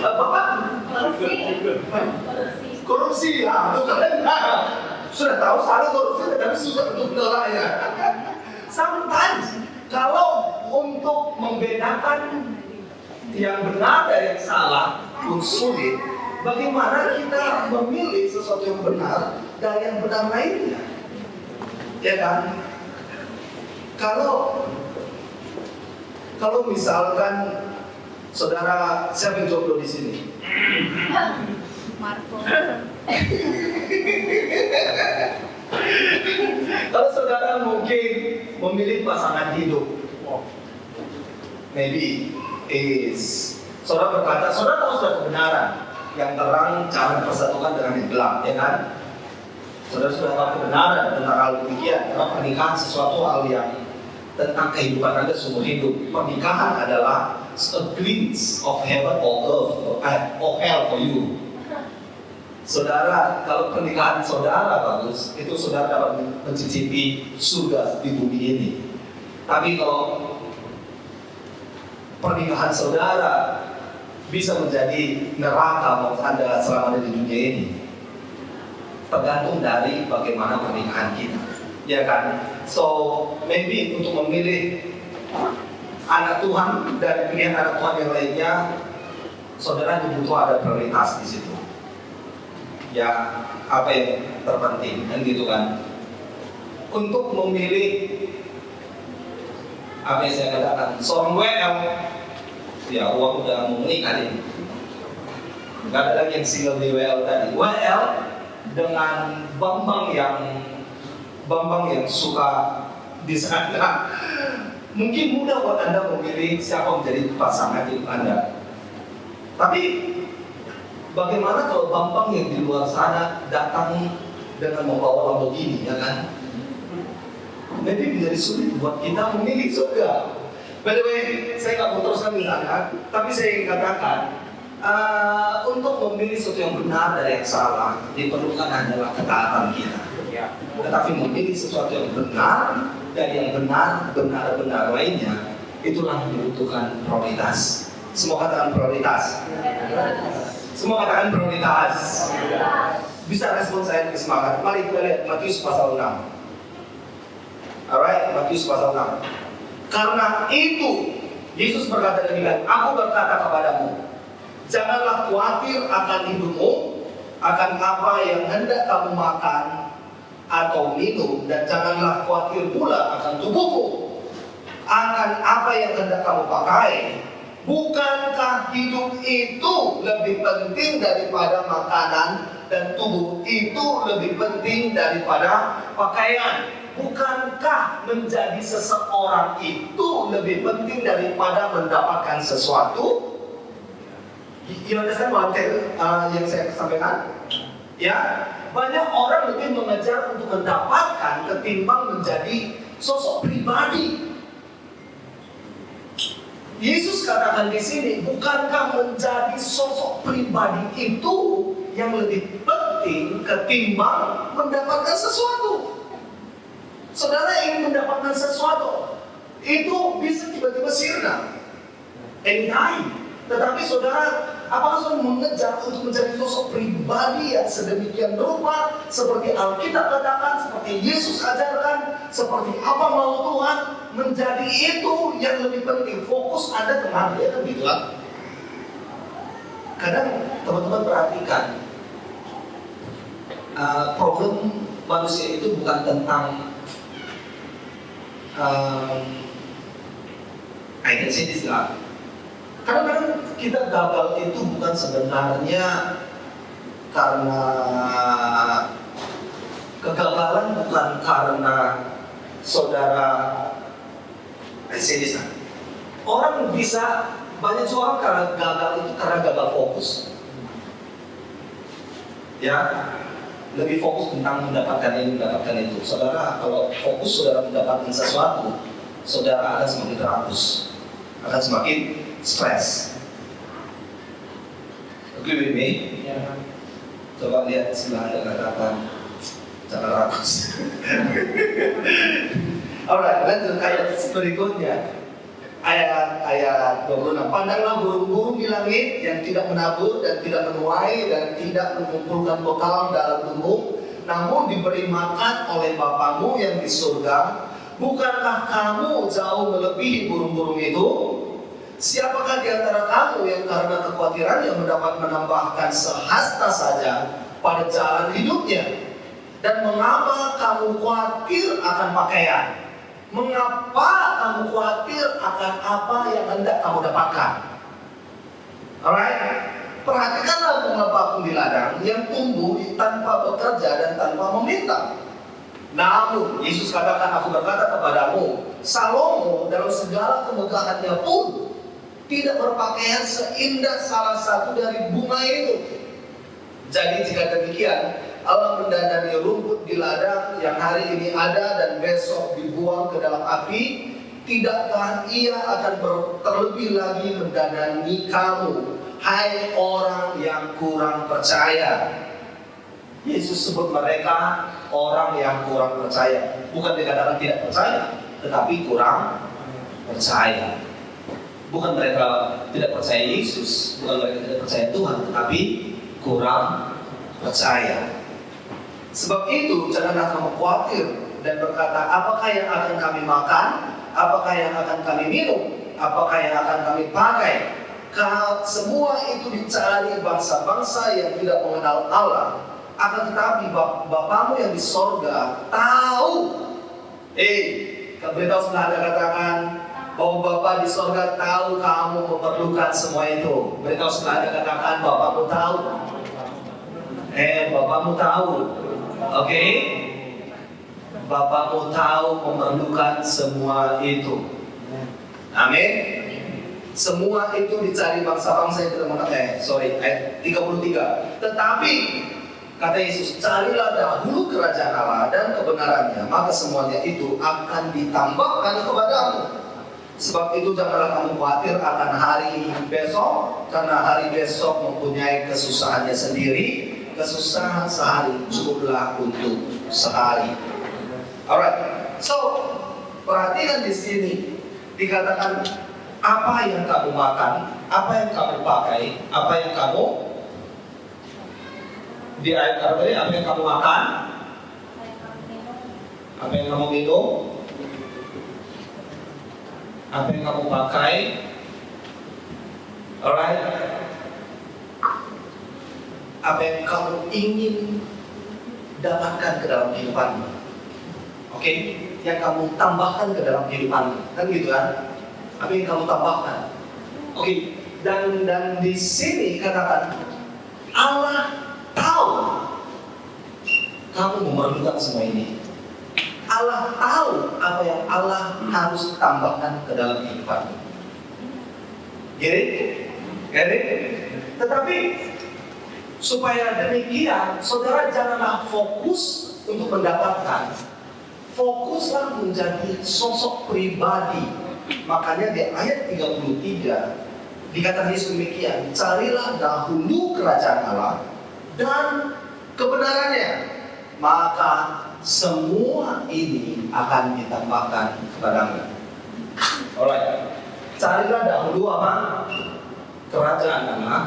apa? Korupsi ya, betul kan? Sudah tahu salah korupsi, tetapi susah untuk menolaknya. Sometimes kalau untuk membedakan yang benar dari yang salah pun sulit, bagaimana kita memilih sesuatu yang benar dari yang benar lainnya? Ya kan? Kalau misalkan saudara, siapa yang jomblo di sini? Marco. Kalau saudara mungkin memilih pasangan hidup, maybe is saudara berkata, saudara tahu sudah kebenaran, yang terang jangan persatukan dengan yang gelap, ya kan? Saudara sudah tahu kebenaran tentang hal demikian. Karena pernikahan sesuatu hal yang tentang kehidupan Anda seumur hidup. Pernikahan adalah a glimpse of heaven or earth or hell for you. Saudara, kalau pernikahan saudara bagus, itu saudara dapat mencicipi surga di bumi ini. Tapi kalau pernikahan saudara bisa menjadi neraka buat Anda selama ada di dunia ini? Tergantung dari bagaimana pernikahan kita, ya kan? So maybe untuk memilih anak Tuhan dari pilihan anak Tuhan yang lainnya, saudara butuh ada prioritas di situ. Ya, apa yang terpenting kan gitu kan? Untuk memilih apa yang saya katakan, seorang WL, ya uang udah mau menikah nih. Gak ada lagi yang single di WL tadi. WL dengan Bambang yang suka di sana, mungkin mudah buat Anda memilih siapa menjadi pasangan hidup Anda. Tapi bagaimana kalau Bambang yang di luar sana datang dengan membawa Lamborghini, ya kan? Nanti menjadi sulit buat kita memilih surga. By the way, saya nggak mau teruskan di sana, tapi saya ingin katakan, untuk memilih sesuatu yang benar dari yang salah, diperlukan adalah ketaatan kita. Tetapi memilih sesuatu yang benar dari yang benar lainnya, itulah yang dibutuhkan prioritas. Semua katakan prioritas. Semua katakan prioritas. Bisa respon saya dengan semangat. Mari kita lihat Matius pasal 6. Alright, Matius pasal 6. Karena itu Yesus berkata demikian, aku berkata kepadamu, janganlah khawatir akan hidupmu, akan apa yang hendak kamu makan atau minum, dan janganlah khawatir pula akan tubuhmu, akan apa yang hendak kamu pakai. Bukankah hidup itu lebih penting daripada makanan, dan tubuh itu lebih penting daripada pakaian? Bukankah menjadi seseorang itu lebih penting daripada mendapatkan sesuatu? You understand what yang saya sampaikan? Ya, banyak orang lebih mengejar untuk mendapatkan ketimbang menjadi sosok pribadi. Yesus katakan di sini, bukankah menjadi sosok pribadi itu yang lebih penting ketimbang mendapatkan sesuatu? Saudara ingin mendapatkan sesuatu, itu bisa tiba-tiba sirna, anytime. Tetapi saudara, apakah saudara mengejar untuk menjadi sosok pribadi yang sedemikian rupa, seperti Alkitab katakan, seperti Yesus ajarkan, seperti apa mau Tuhan, menjadi itu yang lebih penting. Fokus Anda kemana, ya kan gitulah. Kadang teman-teman perhatikan, problem manusia itu bukan tentang I can say this lah. Kadang-kadang kita gagal itu bukan sebenarnya karena kegagalan, bukan karena saudara I say this lah. Orang bisa, banyak orang karena gagal itu karena gagal fokus. Ya, lebih fokus tentang mendapatkan ini, mendapatkan itu. Saudara, kalau fokus saudara mendapatkan sesuatu, saudara akan semakin rakus, akan semakin stres. Agree with me? Ya. Coba lihat sebelah Anda, katakan jangan rakus. Alright, lanjut ayat berikutnya. Ayat 26. Pandanglah burung-burung di langit yang tidak menabur dan tidak menuai dan tidak mengumpulkan bekal dalam tumbuk, namun diberi makan oleh Bapamu yang di surga. Bukankah kamu jauh melebihi burung-burung itu? Siapakah di antara kamu yang karena kekhawatiran yang mendapat menambahkan sehasta saja pada jalan hidupnya? Dan mengapa kamu khawatir akan pakaian? Mengapa kamu khawatir akan apa yang hendak kamu dapatkan? Alright? Perhatikanlah bunga bakung di ladang yang tumbuh tanpa bekerja dan tanpa meminta. Namun, Yesus katakan, aku berkata kepadamu, Salomo dalam segala kemegahannya pun tidak berpakaian seindah salah satu dari bunga itu. Jadi jika demikian, Allah mendandani rumput di ladang yang hari ini ada dan besok dibuang ke dalam api, tidakkah Ia akan terlebih lagi mendandani kamu, hai orang yang kurang percaya? Yesus sebut mereka orang yang kurang percaya. Bukan dikatakan tidak percaya, tetapi kurang percaya. Bukan mereka tidak percaya Yesus, bukan mereka tidak percaya Tuhan, tetapi kurang percaya. Sebab itu janganlah kamu khawatir dan berkata, apakah yang akan kami makan? Apakah yang akan kami minum? Apakah yang akan kami pakai? Semua itu dicari bangsa-bangsa yang tidak mengenal Allah. Akan tetapi Bapamu yang di sorga tahu. Beritahu sebelah Anda, katakan bahwa Bapa di sorga tahu kamu memerlukan semua itu. Beritahu sebelah Anda, katakan Bapamu tahu. Bapamu tahu. Oke? Bapamu tahu memerlukan semua itu. Amin. Semua itu dicari bangsa-bangsa yang tidak mengenal. Ayat 33. Tetapi kata Yesus, carilah dahulu kerajaan Allah dan kebenarannya, maka semuanya itu akan ditambahkan kepadamu. Sebab itu janganlah kamu khawatir akan hari besok, karena hari besok mempunyai kesusahannya sendiri. Kesusahan sehari cukuplah untuk sehari. Alright, so perhatikan di sini dikatakan apa yang kamu makan, apa yang kamu pakai, apa yang kamu di ayat tadi, apa yang kamu makan, apa yang kamu minum, apa yang kamu pakai. Alright, apa yang kamu ingin dapatkan ke dalam kehidupanmu. Oke, yang kamu tambahkan ke dalam kehidupanmu, kan gitu kan? Apa yang kamu tambahkan? Oke, dan di sini katakan Allah tahu kamu memerlukan semua ini. Allah tahu apa yang Allah harus tambahkan ke dalam kehidupanmu. Jadi, tetapi supaya demikian, saudara janganlah fokus untuk mendapatkan. Fokuslah menjadi sosok pribadi. Makanya di ayat 33 dikatakan Yesus demikian, carilah dahulu kerajaan Allah dan kebenarannya, maka semua ini akan ditambahkan kepadamu. Alright, carilah dahulu apa? Kerajaan Allah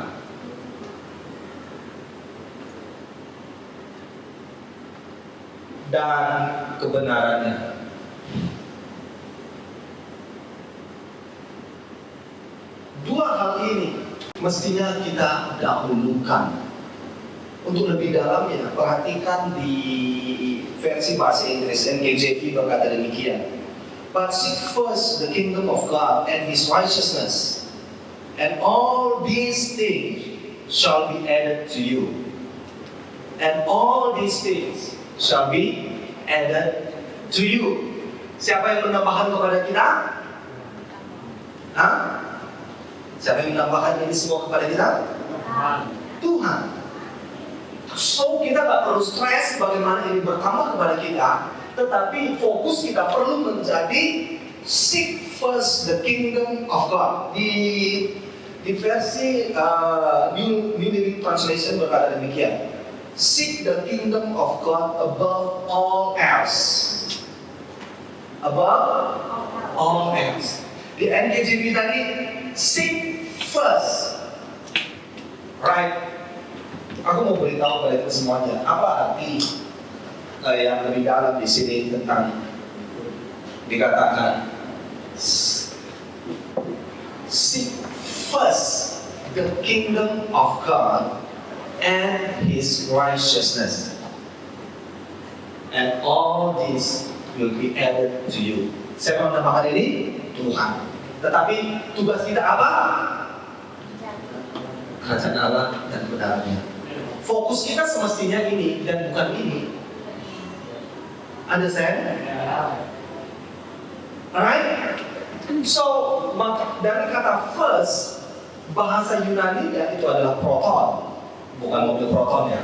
dan kebenarannya. Dua hal ini mestinya kita dahulukan. Untuk lebih dalamnya, perhatikan di versi bahasa Inggris NKJV berkata demikian. But seek first the kingdom of God and His righteousness, and all these things shall be added to you. And all these things shall be added to you. Siapa yang menambahkan kepada kita? Siapa yang menambahkan ini semua kepada kita? Tuhan. So kita gak perlu stres bagaimana ini bertambah kepada kita, tetapi fokus kita perlu menjadi seek first the kingdom of God. Di versi New Living Translation berkata demikian. Seek the kingdom of God above all else. Above all else. Di NKJV tadi, seek first. Right? Aku mau beritahu kepada kita semuanya, apa arti yang lebih dalam di sini tentang dikatakan seek first the kingdom of God and His righteousness, and all this will be added to you. Siapa yang menambahkan ini? Tuhan. Tetapi tugas kita apa? Kerajaan Allah dan kebenarannya. Fokus kita semestinya ini dan bukan ini. Understand? Alright? So, dari kata first, bahasa Yunani ya, itu adalah proton. Bukan mobil proton ya.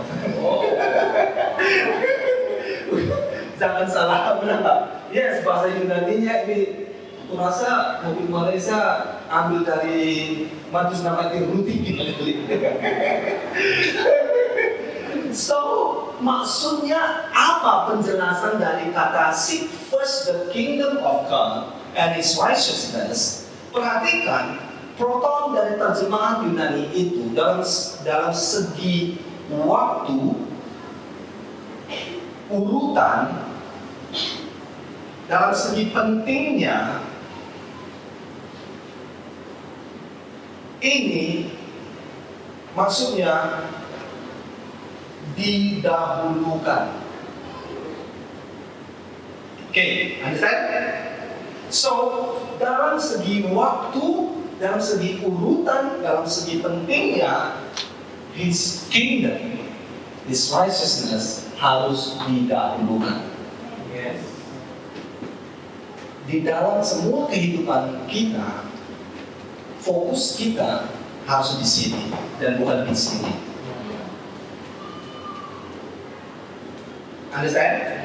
Jangan salah menangkap. Yes, bahasa Yunaninya ini kurasa mobil Malaysia ambil dari Matus Namati Ruti gitu. So, maksudnya apa penjelasan dari kata seek first the kingdom of God and His righteousness? Perhatikan, Proton dari terjemahan Yunani itu dalam segi waktu, urutan, dalam segi pentingnya, ini maksudnya didahulukan. Understand? So, dalam segi waktu, dalam segi urutan, dalam segi pentingnya, His kingdom, His righteousness harus didahulukan. Yes. Di dalam semua kehidupan kita, fokus kita harus di sini dan bukan di sini. Understand?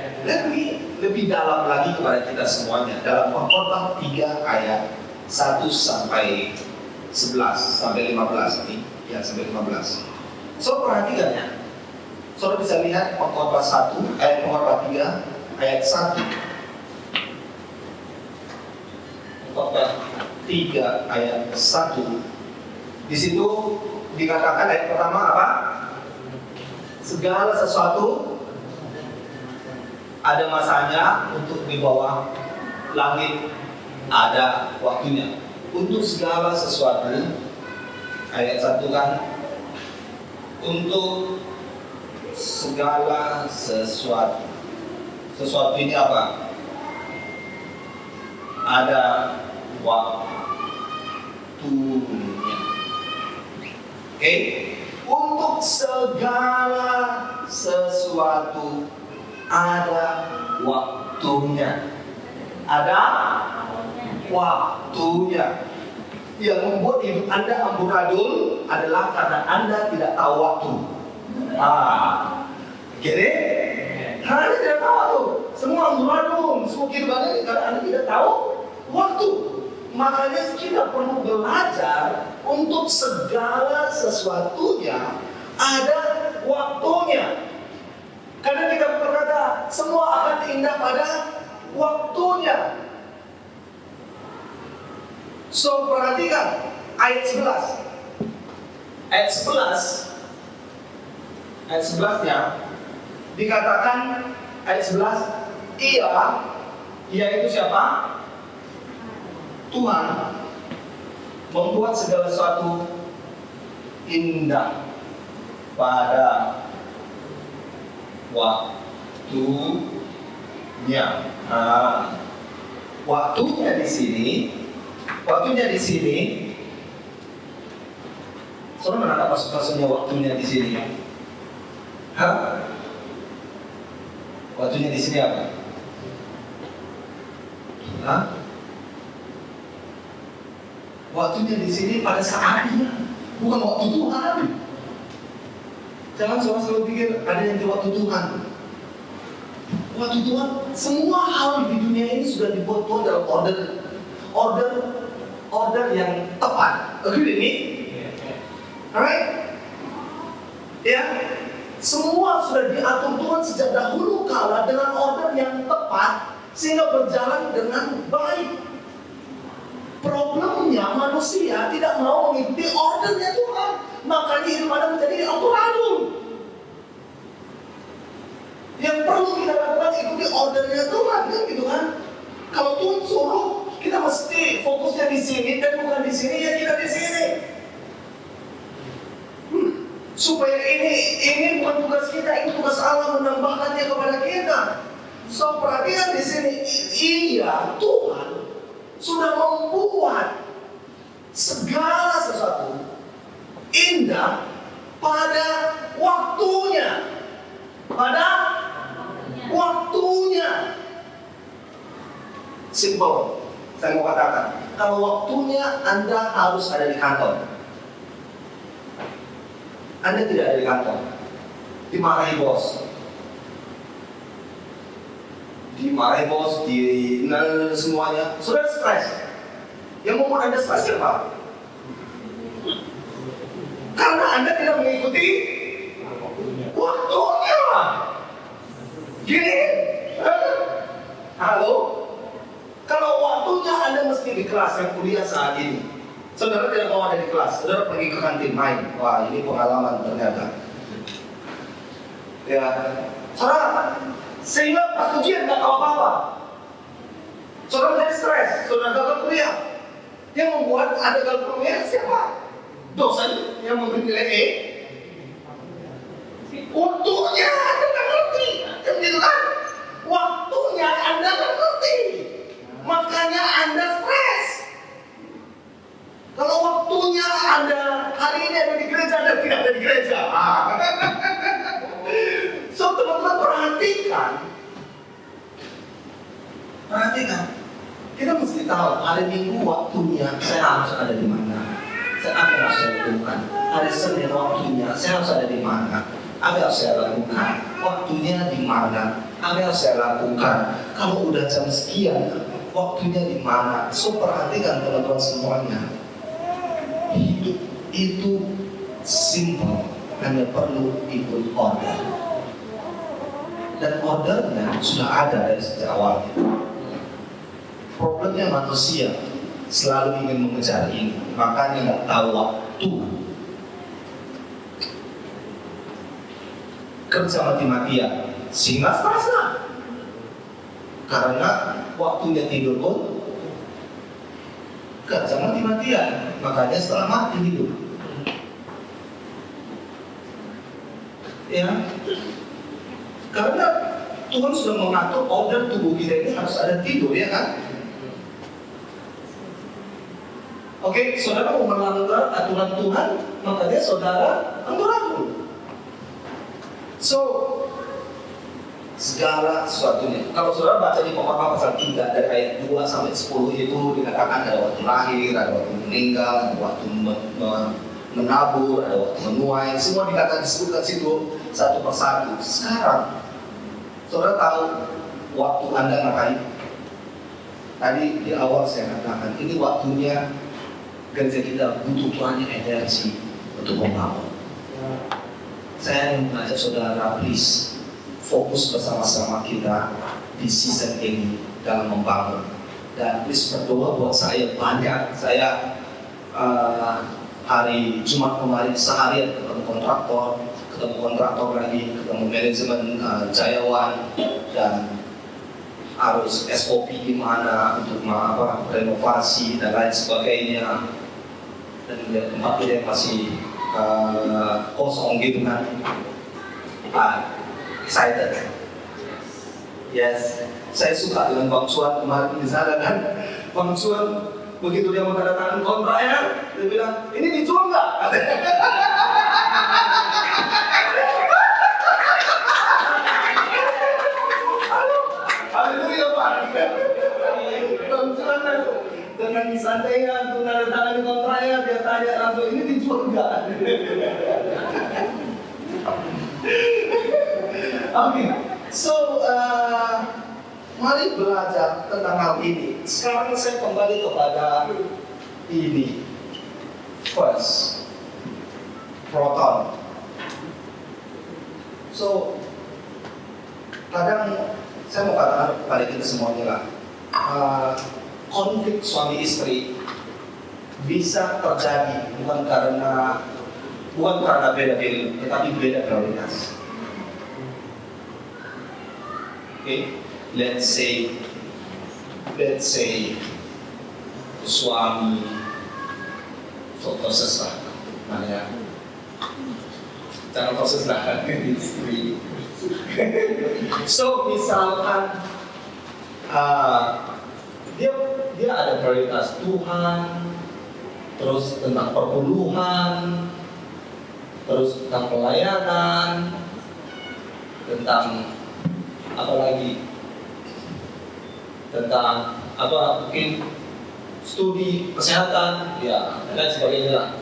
Lebih dalam lagi kepada kita semuanya dalam Pengkhotbah 3 ayat 1 sampai 11 sampai 15 ini, ya sampai 15. So perhatikan ya. Saudara bisa lihat Pengkhotbah 3 ayat 1. Pengkhotbah 3 ayat 1. Di situ dikatakan ayat pertama apa? Segala sesuatu ada masanya untuk di bawah langit, ada waktunya. Untuk segala sesuatu, ayat 1 kan, untuk segala sesuatu. Sesuatu ini apa? Ada waktunya. Oke? Untuk segala sesuatu ada waktunya. Ada waktunya. Yang membuat hidup Anda amburadul adalah karena Anda tidak tahu waktu. Jadi, karena Anda tidak tahu waktu. Semua amburadul, semua kehidupan ini karena Anda tidak tahu waktu. Makanya kita perlu belajar untuk segala sesuatunya ada waktunya. Karena kita berkata semua akan indah pada waktunya. So perhatikan ayat 11. Ayat 11-nya dikatakan ayat 11, ia itu siapa? Tuhan membuat segala sesuatu indah pada waktunya. Waktunya di sini. Saudara menangkap maksudnya waktunya di sini? Waktunya di sini apa? Waktunya di sini pada saatnya, bukan waktu Tuhan. Jangan selalu pikir ada yang di waktu Tuhan. Waktu Tuhan, semua hal di dunia ini sudah dibuat Tuhan dalam order yang tepat. Agree with me? Alright? Ya, semua sudah diatur Tuhan sejak dahulu kala dengan order yang tepat sehingga berjalan dengan baik. Problemnya manusia tidak mau mengikuti ordernya Tuhan. Makanya hidup Anda menjadi amburadul. Yang perlu kita lakukan ikuti ordernya Tuhan, kan gitu kan? Kalau Tuhan suruh, kita mesti fokusnya di sini dan bukan di sini, ya kita di sini. Supaya ini bukan tugas kita, ini tugas Allah menambahkannya kepada kita. So perhatikan di sini, iya Tuhan sudah membuat segala sesuatu indah pada waktunya. Pada waktunya. Simple. Saya mau katakan, kalau waktunya Anda harus ada di kantor. Anda tidak ada di kantor, dimarahi bos. Dimarahi bos, semuanya. Sudah stres. Yang membuat Anda stres siapa? Karena Anda tidak mengikuti waktunya. Gini, halo? Kalau waktunya Anda mesti di kelas yang kuliah saat ini, Saudara tidak mau ada di kelas, saudara pergi ke kantin main. Wah, ini pengalaman ternyata. Ya, saudara, sehingga pas ujian nggak tahu apa-apa. Saudara menjadi stres, saudara gagal kuliah. Yang membuat ada gagal kuliah siapa? Dosen yang memberi nilai E. Waktunya Anda nggak ngerti, kan gitu kan? Waktunya Anda nggak ngerti, makanya Anda stres. Kalau waktunya Anda hari ini ada di gereja, Anda tidak ada di gereja. So teman-teman perhatikan, kita mesti tahu hari Minggu waktunya saya harus ada di mana, apa yang harus saya lakukan. Hari Senin waktunya saya harus ada di mana, apa yang harus saya lakukan. Waktunya di mana, apa yang harus saya lakukan. Kalau udah jam sekian, waktunya di mana. So perhatikan teman-teman semuanya. Hidup itu simple, hanya perlu ikut order. Dan ordernya sudah ada dari sejak awal. Problemnya manusia selalu ingin mengejar ini, makanya nggak tahu waktu. Kerja mati-matian, sehingga stres lah. Karena waktunya tidur pun kerja mati-matian, makanya setelah mati hidup. Ya, karena Tuhan sudah mengatur order tubuh kita ini harus ada tidur, ya kan? Oke, saudara mau melanggar aturan Tuhan, makanya saudara ragu-ragu. So, segala sesuatunya. Kalau saudara baca di Pengkhotbah pasal 3 dari ayat 2 sampai 10 itu dikatakan ada waktu lahir, ada waktu meninggal, ada waktu menabur, ada waktu menuai, semua dikatakan disebutkan situ satu persatu. Sekarang, saudara tahu waktu Anda ngapain? Tadi di awal saya katakan ini waktunya gereja kita butuh banyak energi untuk membangun. Saya ingin mengajak saudara, please fokus bersama-sama kita di season ini dalam membangun. Dan please berdoa buat saya banyak. Saya hari Jumat kemarin seharian ketemu kontraktor lagi, ketemu manajemen Jayawan, dan harus SOP gimana untuk renovasi dan lain sebagainya. Dan tempat kita masih kosong gitu kan. Excited. Yes, saya suka dengan Bang Suan kemarin di sana kan. Bang Suan begitu dia menandatangani kontraknya, dia bilang, ini dijual nggak? Haleluya Pak. Bang Suan dengan santainya menandatangani kontraknya, dia tanya langsung, ini dijual nggak? Oke, so mari belajar tentang hal ini. Sekarang saya kembali kepada ini, first proton. So kadang saya mau katakan kepada kita semuanya lah, konflik suami istri bisa terjadi bukan karena beda value, tetapi beda prioritas. Okay, let's say suami versus lah, mana ya? Jangan versus lah, istri. So misalkan dia ada prioritas Tuhan, terus tentang perpuluhan, terus tentang pelayanan, tentang apa lagi, tentang mungkin studi kesehatan, ya dan sebagainya.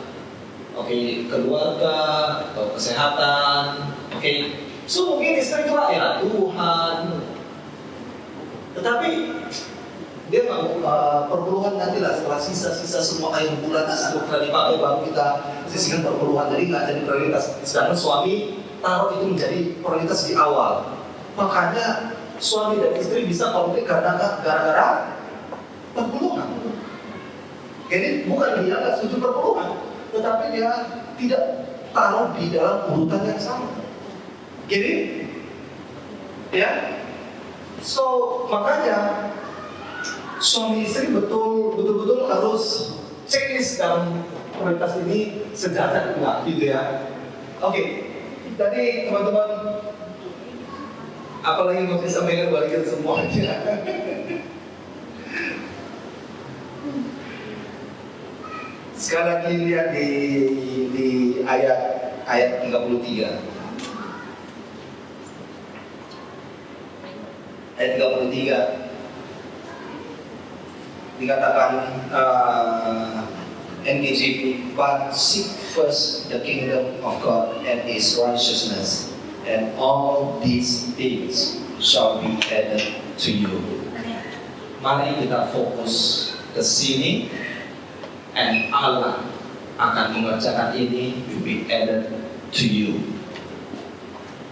Oke, keluarga atau kesehatan. Oke, so mungkin istri itu ya Tuhan, tetapi dia mau perpuluhan nantilah setelah sisa semua air bulan setelah dipakai baru kita sisihkan perpuluhan, jadi nggak jadi prioritas. Sedangkan suami taruh itu menjadi prioritas di awal. Makanya suami dan istri bisa konflik gara-gara perpuluhan. Jadi bukan dia nggak setuju perpuluhan, tetapi dia tidak taruh di dalam urutan yang sama. Jadi, ya, so makanya suami istri betul-betul harus checklist dalam prioritas ini sejajar enggak gitu ya. Oke, tadi teman-teman apalagi mau disampaikan balikin semuanya. Sekali lagi lihat di ayat 33. Ayat 33 dikatakan NKJV, but seek first the kingdom of God and His righteousness, and all these things shall be added to you. Mari kita fokus ke sini, and Allah akan mengerjakan ini, will be added to you.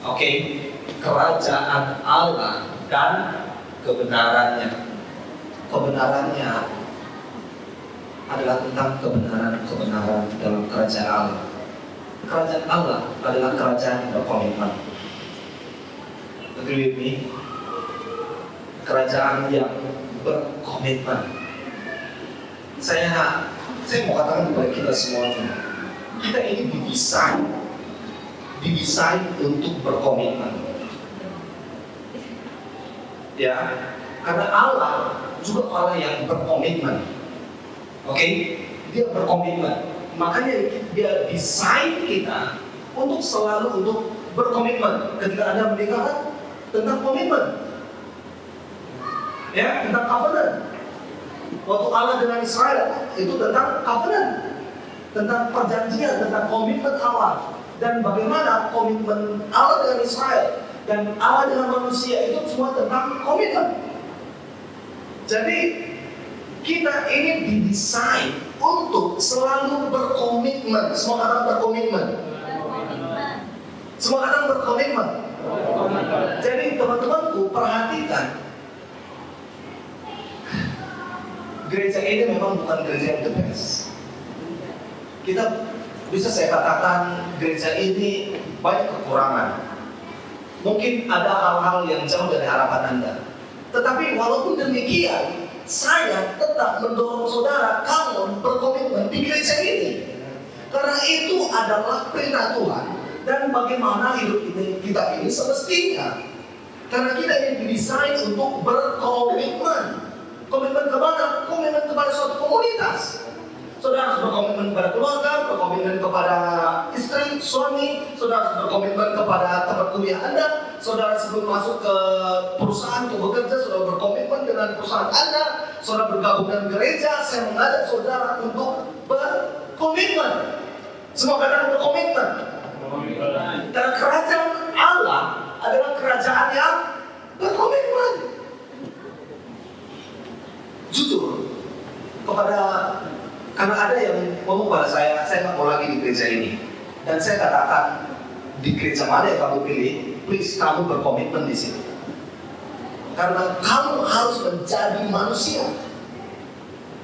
Oke, kerajaan Allah dan kebenarannya. Kebenarannya adalah tentang kebenaran dalam kerajaan Allah. Kerajaan Allah adalah kerajaan yang berkomitmen. Agree with me? Kerajaan yang berkomitmen. Saya mau katakan kepada kita semuanya, kita ini didesain untuk berkomitmen. Ya, karena Allah juga Allah yang berkomitmen. Oke, dia berkomitmen. Makanya dia desain kita untuk selalu untuk berkomitmen. Ketika Anda menikah, tentang komitmen, ya, tentang covenant. Waktu Allah dengan Israel itu tentang covenant, tentang perjanjian, tentang komitmen Allah. Dan bagaimana komitmen Allah dengan Israel dan Allah dengan manusia itu semua tentang komitmen. Jadi kita ini didesain untuk selalu berkomitmen. Semua orang berkomitmen. Semua orang berkomitmen. Jadi teman-temanku perhatikan, gereja ini memang bukan gereja yang the best. Kita bisa saya katakan gereja ini banyak kekurangan. Mungkin ada hal-hal yang jauh dari harapan Anda. Tetapi walaupun demikian, saya tetap mendorong saudara kamu berkomitmen di gereja ini. Karena itu adalah perintah Tuhan dan bagaimana hidup kita ini semestinya. Karena kita ini didesain untuk berkomitmen. Komitmen kepada suatu komunitas. Saudara harus berkomitmen kepada keluarga, berkomitmen kepada istri, suami. Saudara harus berkomitmen kepada tempat kuliah Anda. Saudara sebelum masuk ke perusahaan untuk bekerja, saudara berkomitmen dengan perusahaan Anda. Saudara bergabung dengan gereja. Saya mengajak saudara untuk berkomitmen. Semua katakan berkomitmen. Karena kerajaan Allah adalah kerajaan yang berkomitmen. Jujur karena ada yang ngomong pada saya nggak mau lagi di gereja ini. Dan saya katakan, di gereja mana yang kamu pilih, please kamu berkomitmen di sini. Karena kamu harus menjadi manusia.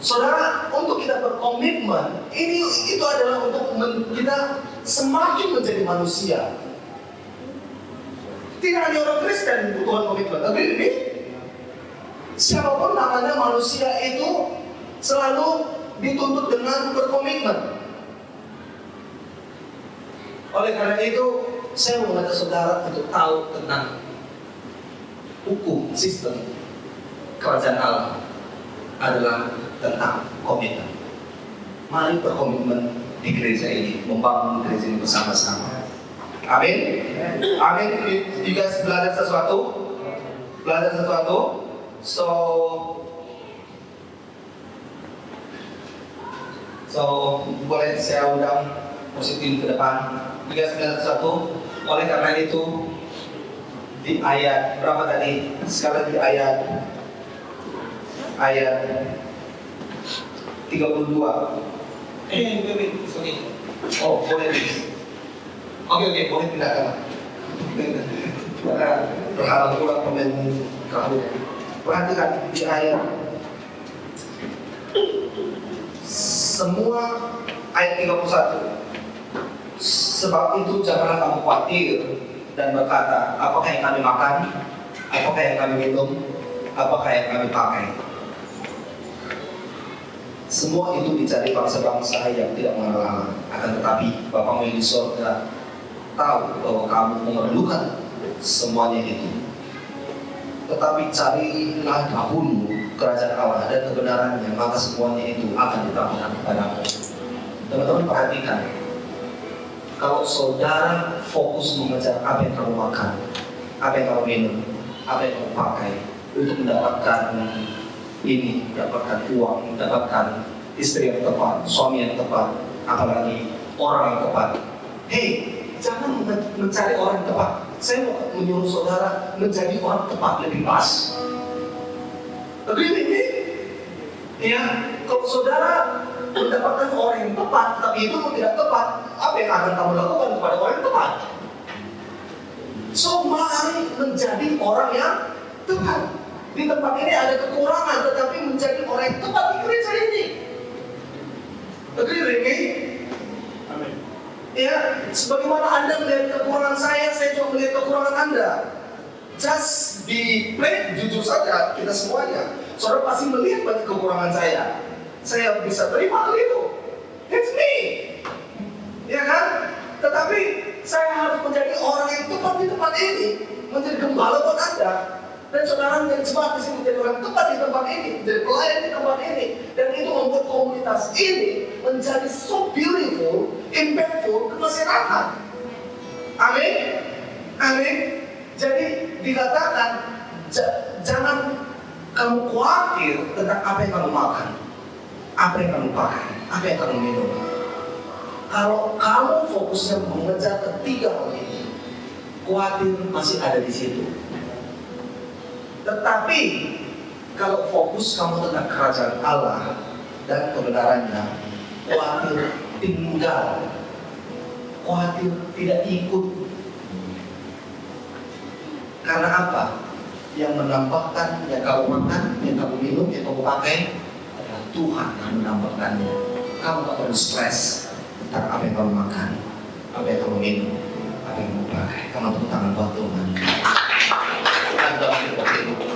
Saudara, untuk kita berkomitmen, itu adalah untuk kita semakin menjadi manusia. Tidak hanya orang Kristen butuh komitmen, tapi ini siapapun namanya manusia itu selalu dituntut dengan berkomitmen. Oleh karena itu, saya mengajak saudara untuk tahu tentang hukum sistem kerajaan Allah adalah tentang komitmen. Mari berkomitmen di gereja ini, membangun gereja ini bersama-sama. Amin. Amin. You guys belajar sesuatu? So boleh saya undang musik tim ke depan. 391. Oleh karena itu di ayat berapa tadi? Sekarang di ayat 32. Sorry. Oh boleh. Oke, boleh pindah. Berharap kurang komen kamu. Perhatikan di ayat semua ayat 31. Sebab itu janganlah kamu khawatir dan berkata, apakah yang kami makan, apakah yang kami minum, apakah yang kami pakai. Semua itu dicari bangsa-bangsa yang tidak mengenal Allah. Akan tetapi Bapamu yang di surga tahu bahwa kamu memerlukan semuanya itu. Tetapi carilah dahulu kerajaan Allah dan kebenarannya, maka semuanya itu akan ditambahkan kepadamu. Teman-teman perhatikan, kalau saudara fokus mengejar apa yang kamu makan, apa yang kamu minum, apa yang kamu pakai untuk mendapatkan ini, mendapatkan uang, mendapatkan istri yang tepat, suami yang tepat, apalagi orang yang tepat. Hei, jangan mencari orang yang tepat. Saya mau menyuruh saudara menjadi orang tepat lebih pas. Agree with me? Ya, kalau saudara mendapatkan orang yang tepat, tapi itu pun tidak tepat, apa yang akan kamu lakukan kepada orang yang tepat? So, mari menjadi orang yang tepat. Di tempat ini ada kekurangan, tetapi menjadi orang yang tepat di gereja ini. Agree with me? Amin. Ya, sebagaimana Anda melihat kekurangan saya juga melihat kekurangan Anda. Just be plain, jujur saja kita semuanya. Saudara pasti melihat banyak kekurangan saya. Saya bisa terima hal itu. It's me. Ya kan? Tetapi saya harus menjadi orang yang tepat di tempat ini, menjadi gembala buat Anda. Dan saudara menjadi jemaat di sini, menjadi orang tepat di tempat ini, menjadi pelayan di tempat ini. Dan itu membuat komunitas ini menjadi so beautiful, impactful ke masyarakat. Amin. Amin. Jadi dikatakan jangan kamu khawatir tentang apa yang kamu makan, apa yang kamu pakai, apa yang kamu minum. Kalau kamu fokusnya mengejar ketiga hal ini, khawatir masih ada di situ. Tetapi kalau fokus kamu tentang kerajaan Allah dan kebenarannya, khawatir tinggal, khawatir tidak ikut. Karena apa? Yang menambahkan, yang kamu makan, yang kamu minum, yang kamu pakai adalah Tuhan yang menambahkannya. Kamu tak perlu stres tentang apa yang kamu makan, apa yang kamu minum, apa yang kamu pakai. Kamu tepuk tangan buat Tuhan. Tuhan dalam hidup itu.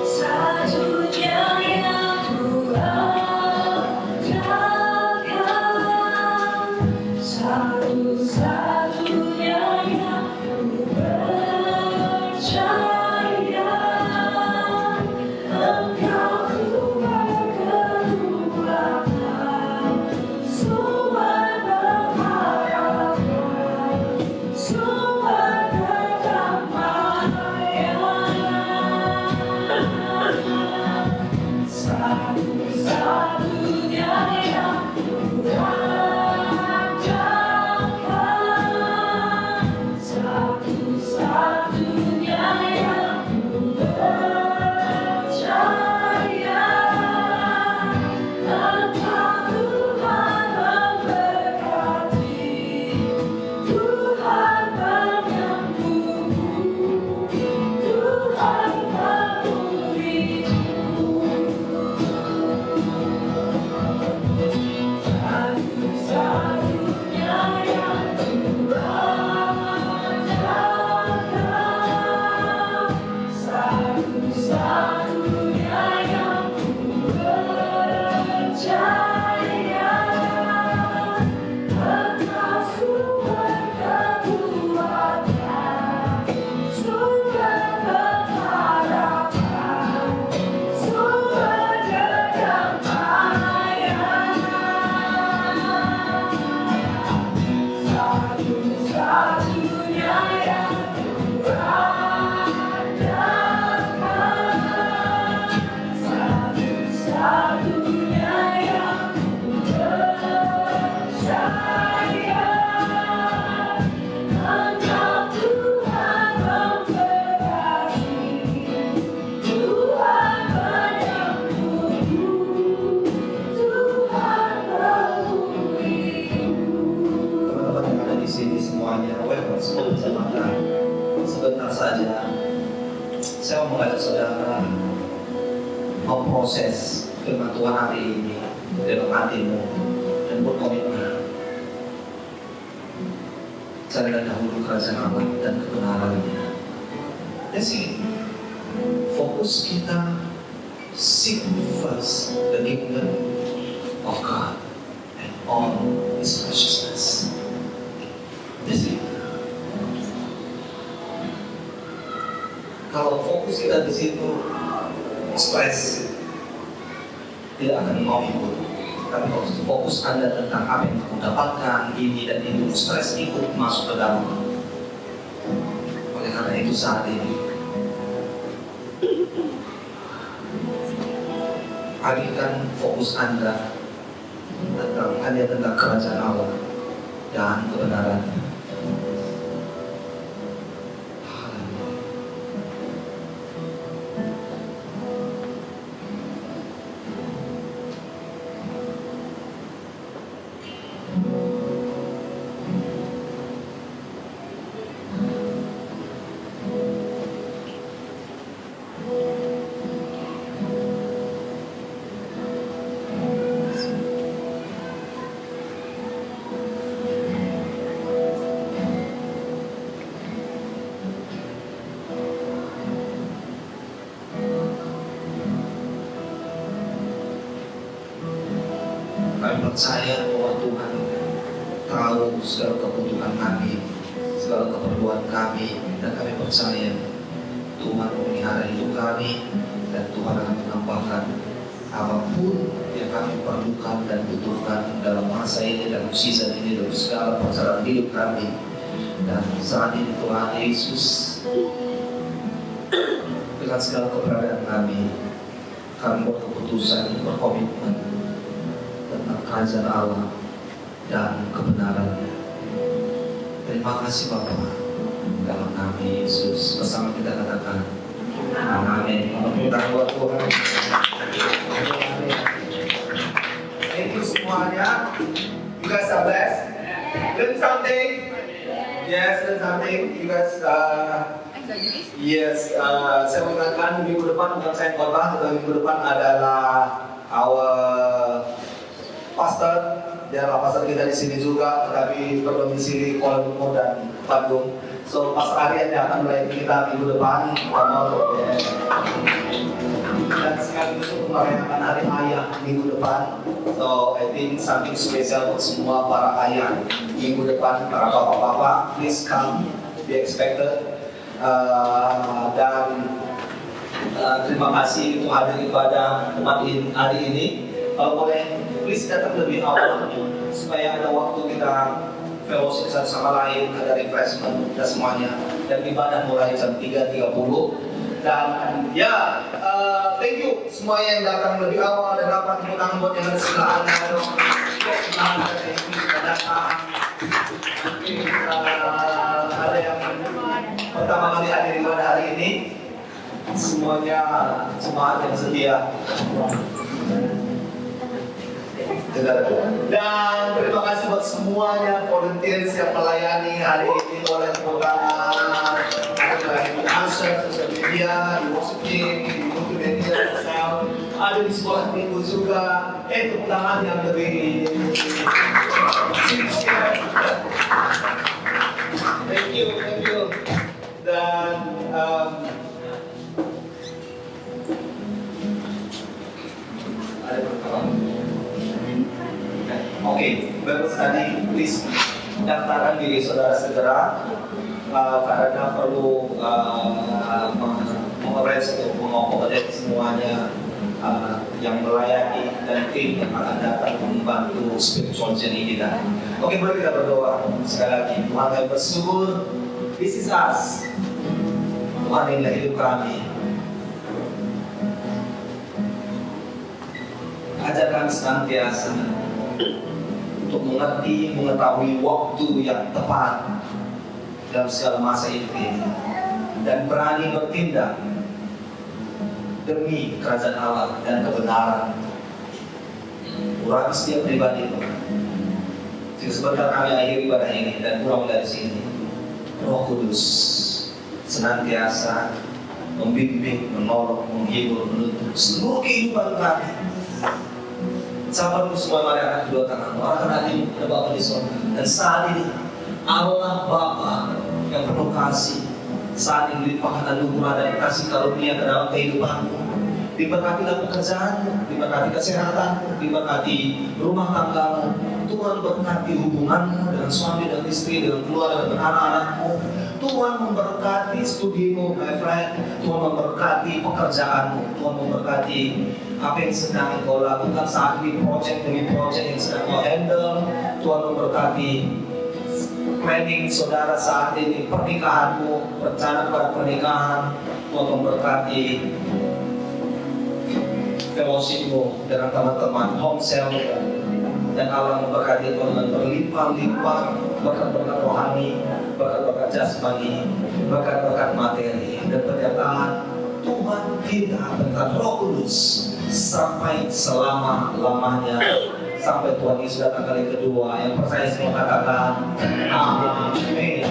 Satunya yang Tuhan jagakan, satu-satunya yang ku percaya. Engkau Tuhan kekuatan, sumber pengharapan, sumber kedamaian. Satu-satunya yang Tuhan jagakan, satu-satunya yang ku percaya. Engkau Tuhan memberkati, Tuhan menyembuhku, Tuhan memulihku. Satu-satunya yang Tuhan jagakan, satu-satunya yang ku percaya. Engkau sumber kekuatan, sumber pengharapan, sumber kedamaian. Satu-satunya yang Tuhan jagakan, satu-satunya yang ku percaya. Engkau Tuhan memberkati, Tuhan menyembuhku, Tuhan memulihku. Teman-teman yang ada di sini semuanya, welcome semua bisa makan. Sebentar saja, saya mau mengajak saudara memproses firman Tuhan hari ini dalam hatimu dan berkomitmen carilah dahulu kerajaan Allah dan kebenarannya. That's it. Fokus kita, seek first the kingdom of God and all His righteousness. That's it. Kalau fokus kita di situ, stres tidak akan mau ikut. Tapi kalau fokus Anda tentang apa yang kamu dapatkan, ini dan itu, stres ikut masuk ke dalam. Oleh karena itu saat ini, alihkan fokus Anda hanya tentang kerajaan Allah dan kebenarannya. Kami percaya bahwa Tuhan tahu segala kebutuhan kami, segala keperluan kami, dan kami percaya Tuhan memelihara hidup kami dan Tuhan akan menambahkan apapun yang kami perlukan dan butuhkan dalam masa ini, dalam season ini, dalam segala perjalanan hidup kami. Dan saat ini Tuhan Yesus, dengan segala keberadaan kami berkeputusan, berkomitmen tentang kerajaan Allah dan kebenarannya. Terima kasih Bapa, dalam nama Yesus. Bersama kita katakan amin. Tepuk buat Tuhan. Thank you semuanya. You guys are blessed. Learn something. Yes, learn something. You guys yes, saya mengatakan minggu depan bukan saya khotbah, tetapi minggu depan adalah our pastor, dia adalah pastor kita di sini juga, tetapi berdomisili Kuala Lumpur dan Bandung. So Pastor Aryan yang akan melayani kita minggu depan, dan sekaligus untuk merayakan Hari Ayah minggu depan. So I think something spesial untuk semua para ayah minggu depan, para bapak-bapak, please come, be expected. Dan terima kasih untuk hadir pada tempat hari ini. Kalau boleh, please datang lebih awal supaya ada waktu kita fellowship satu sama lain, ada refreshment dan semuanya. Dan ibadah mulai jam 3.30. Dan ya, thank you semua yang datang lebih awal dan dapat tepuk tangan buat yang ada sebelah Anda. Thank you sudah datang. Mungkin ada yang pertama kali hadir ibadah hari ini. Semuanya jemaat yang setia. Dan terima kasih buat semuanya volunteers yang melayani hari ini, oleh program di answer, sosial media, di worship team, di multimedia, sound, ada di sekolah minggu juga. Tepuk tangan yang lebih. Thank you. Dan ada pertanyaan. Oke, baru tadi please daftarkan diri saudara segera karena perlu mengarrange untuk mengakomodir semuanya yang melayani dan tim yang akan datang membantu spiritual journey kita. Oke, mari kita berdoa sekali lagi. Tuhan kami bersyukur, this is us. Tuhan inilah hidup kami. Ajar kami senantiasa untuk mengerti, mengetahui waktu yang tepat dalam segala masa hidup ini, dan berani bertindak demi kerajaan Allah dan kebenaran. Urapi setiap pribadi Tuhan. Jika sebentar kami akhiri ibadah ini dan pulang dari sini, Roh Kudus senantiasa membimbing, menolong, menghibur, menuntun seluruh kehidupan kami Sahabatku semua, mari angkat kedua tanganmu, arahkan hatimu kepada Bapa di surga. Dan saat ini Allah Bapa yang penuh kasih, saat ini limpahkan anugerah dan kasih karunia ke dalam kehidupanmu. Diberkatilah pekerjaanmu, diberkati kesehatanmu, diberkati rumah tanggamu. Tuhan berkati hubunganmu dengan suami dan istri, dengan keluarga dan anak-anakmu. Tuhan memberkati studimu, my friend. Tuhan memberkati pekerjaanmu. Tuhan memberkati apa yang sedang kau lakukan saat ini, project demi project yang sedang kau handle. Tuhan memberkati planning saudara saat ini, pernikahanmu, rencana pada pernikahan. Tuhan memberkati fellowshipmu dengan teman-teman, home cell, dan Allah memberkati dengan berlimpah-limpah berkat-berkat rohani, berkat-berkat jasmani, berkat-berkat materi, dan pernyataan Tuhan kita berkat Roh Kudus sampai selama-lamanya, sampai Tuhan Yesus datang kali kedua. Yang percaya semua katakan amin.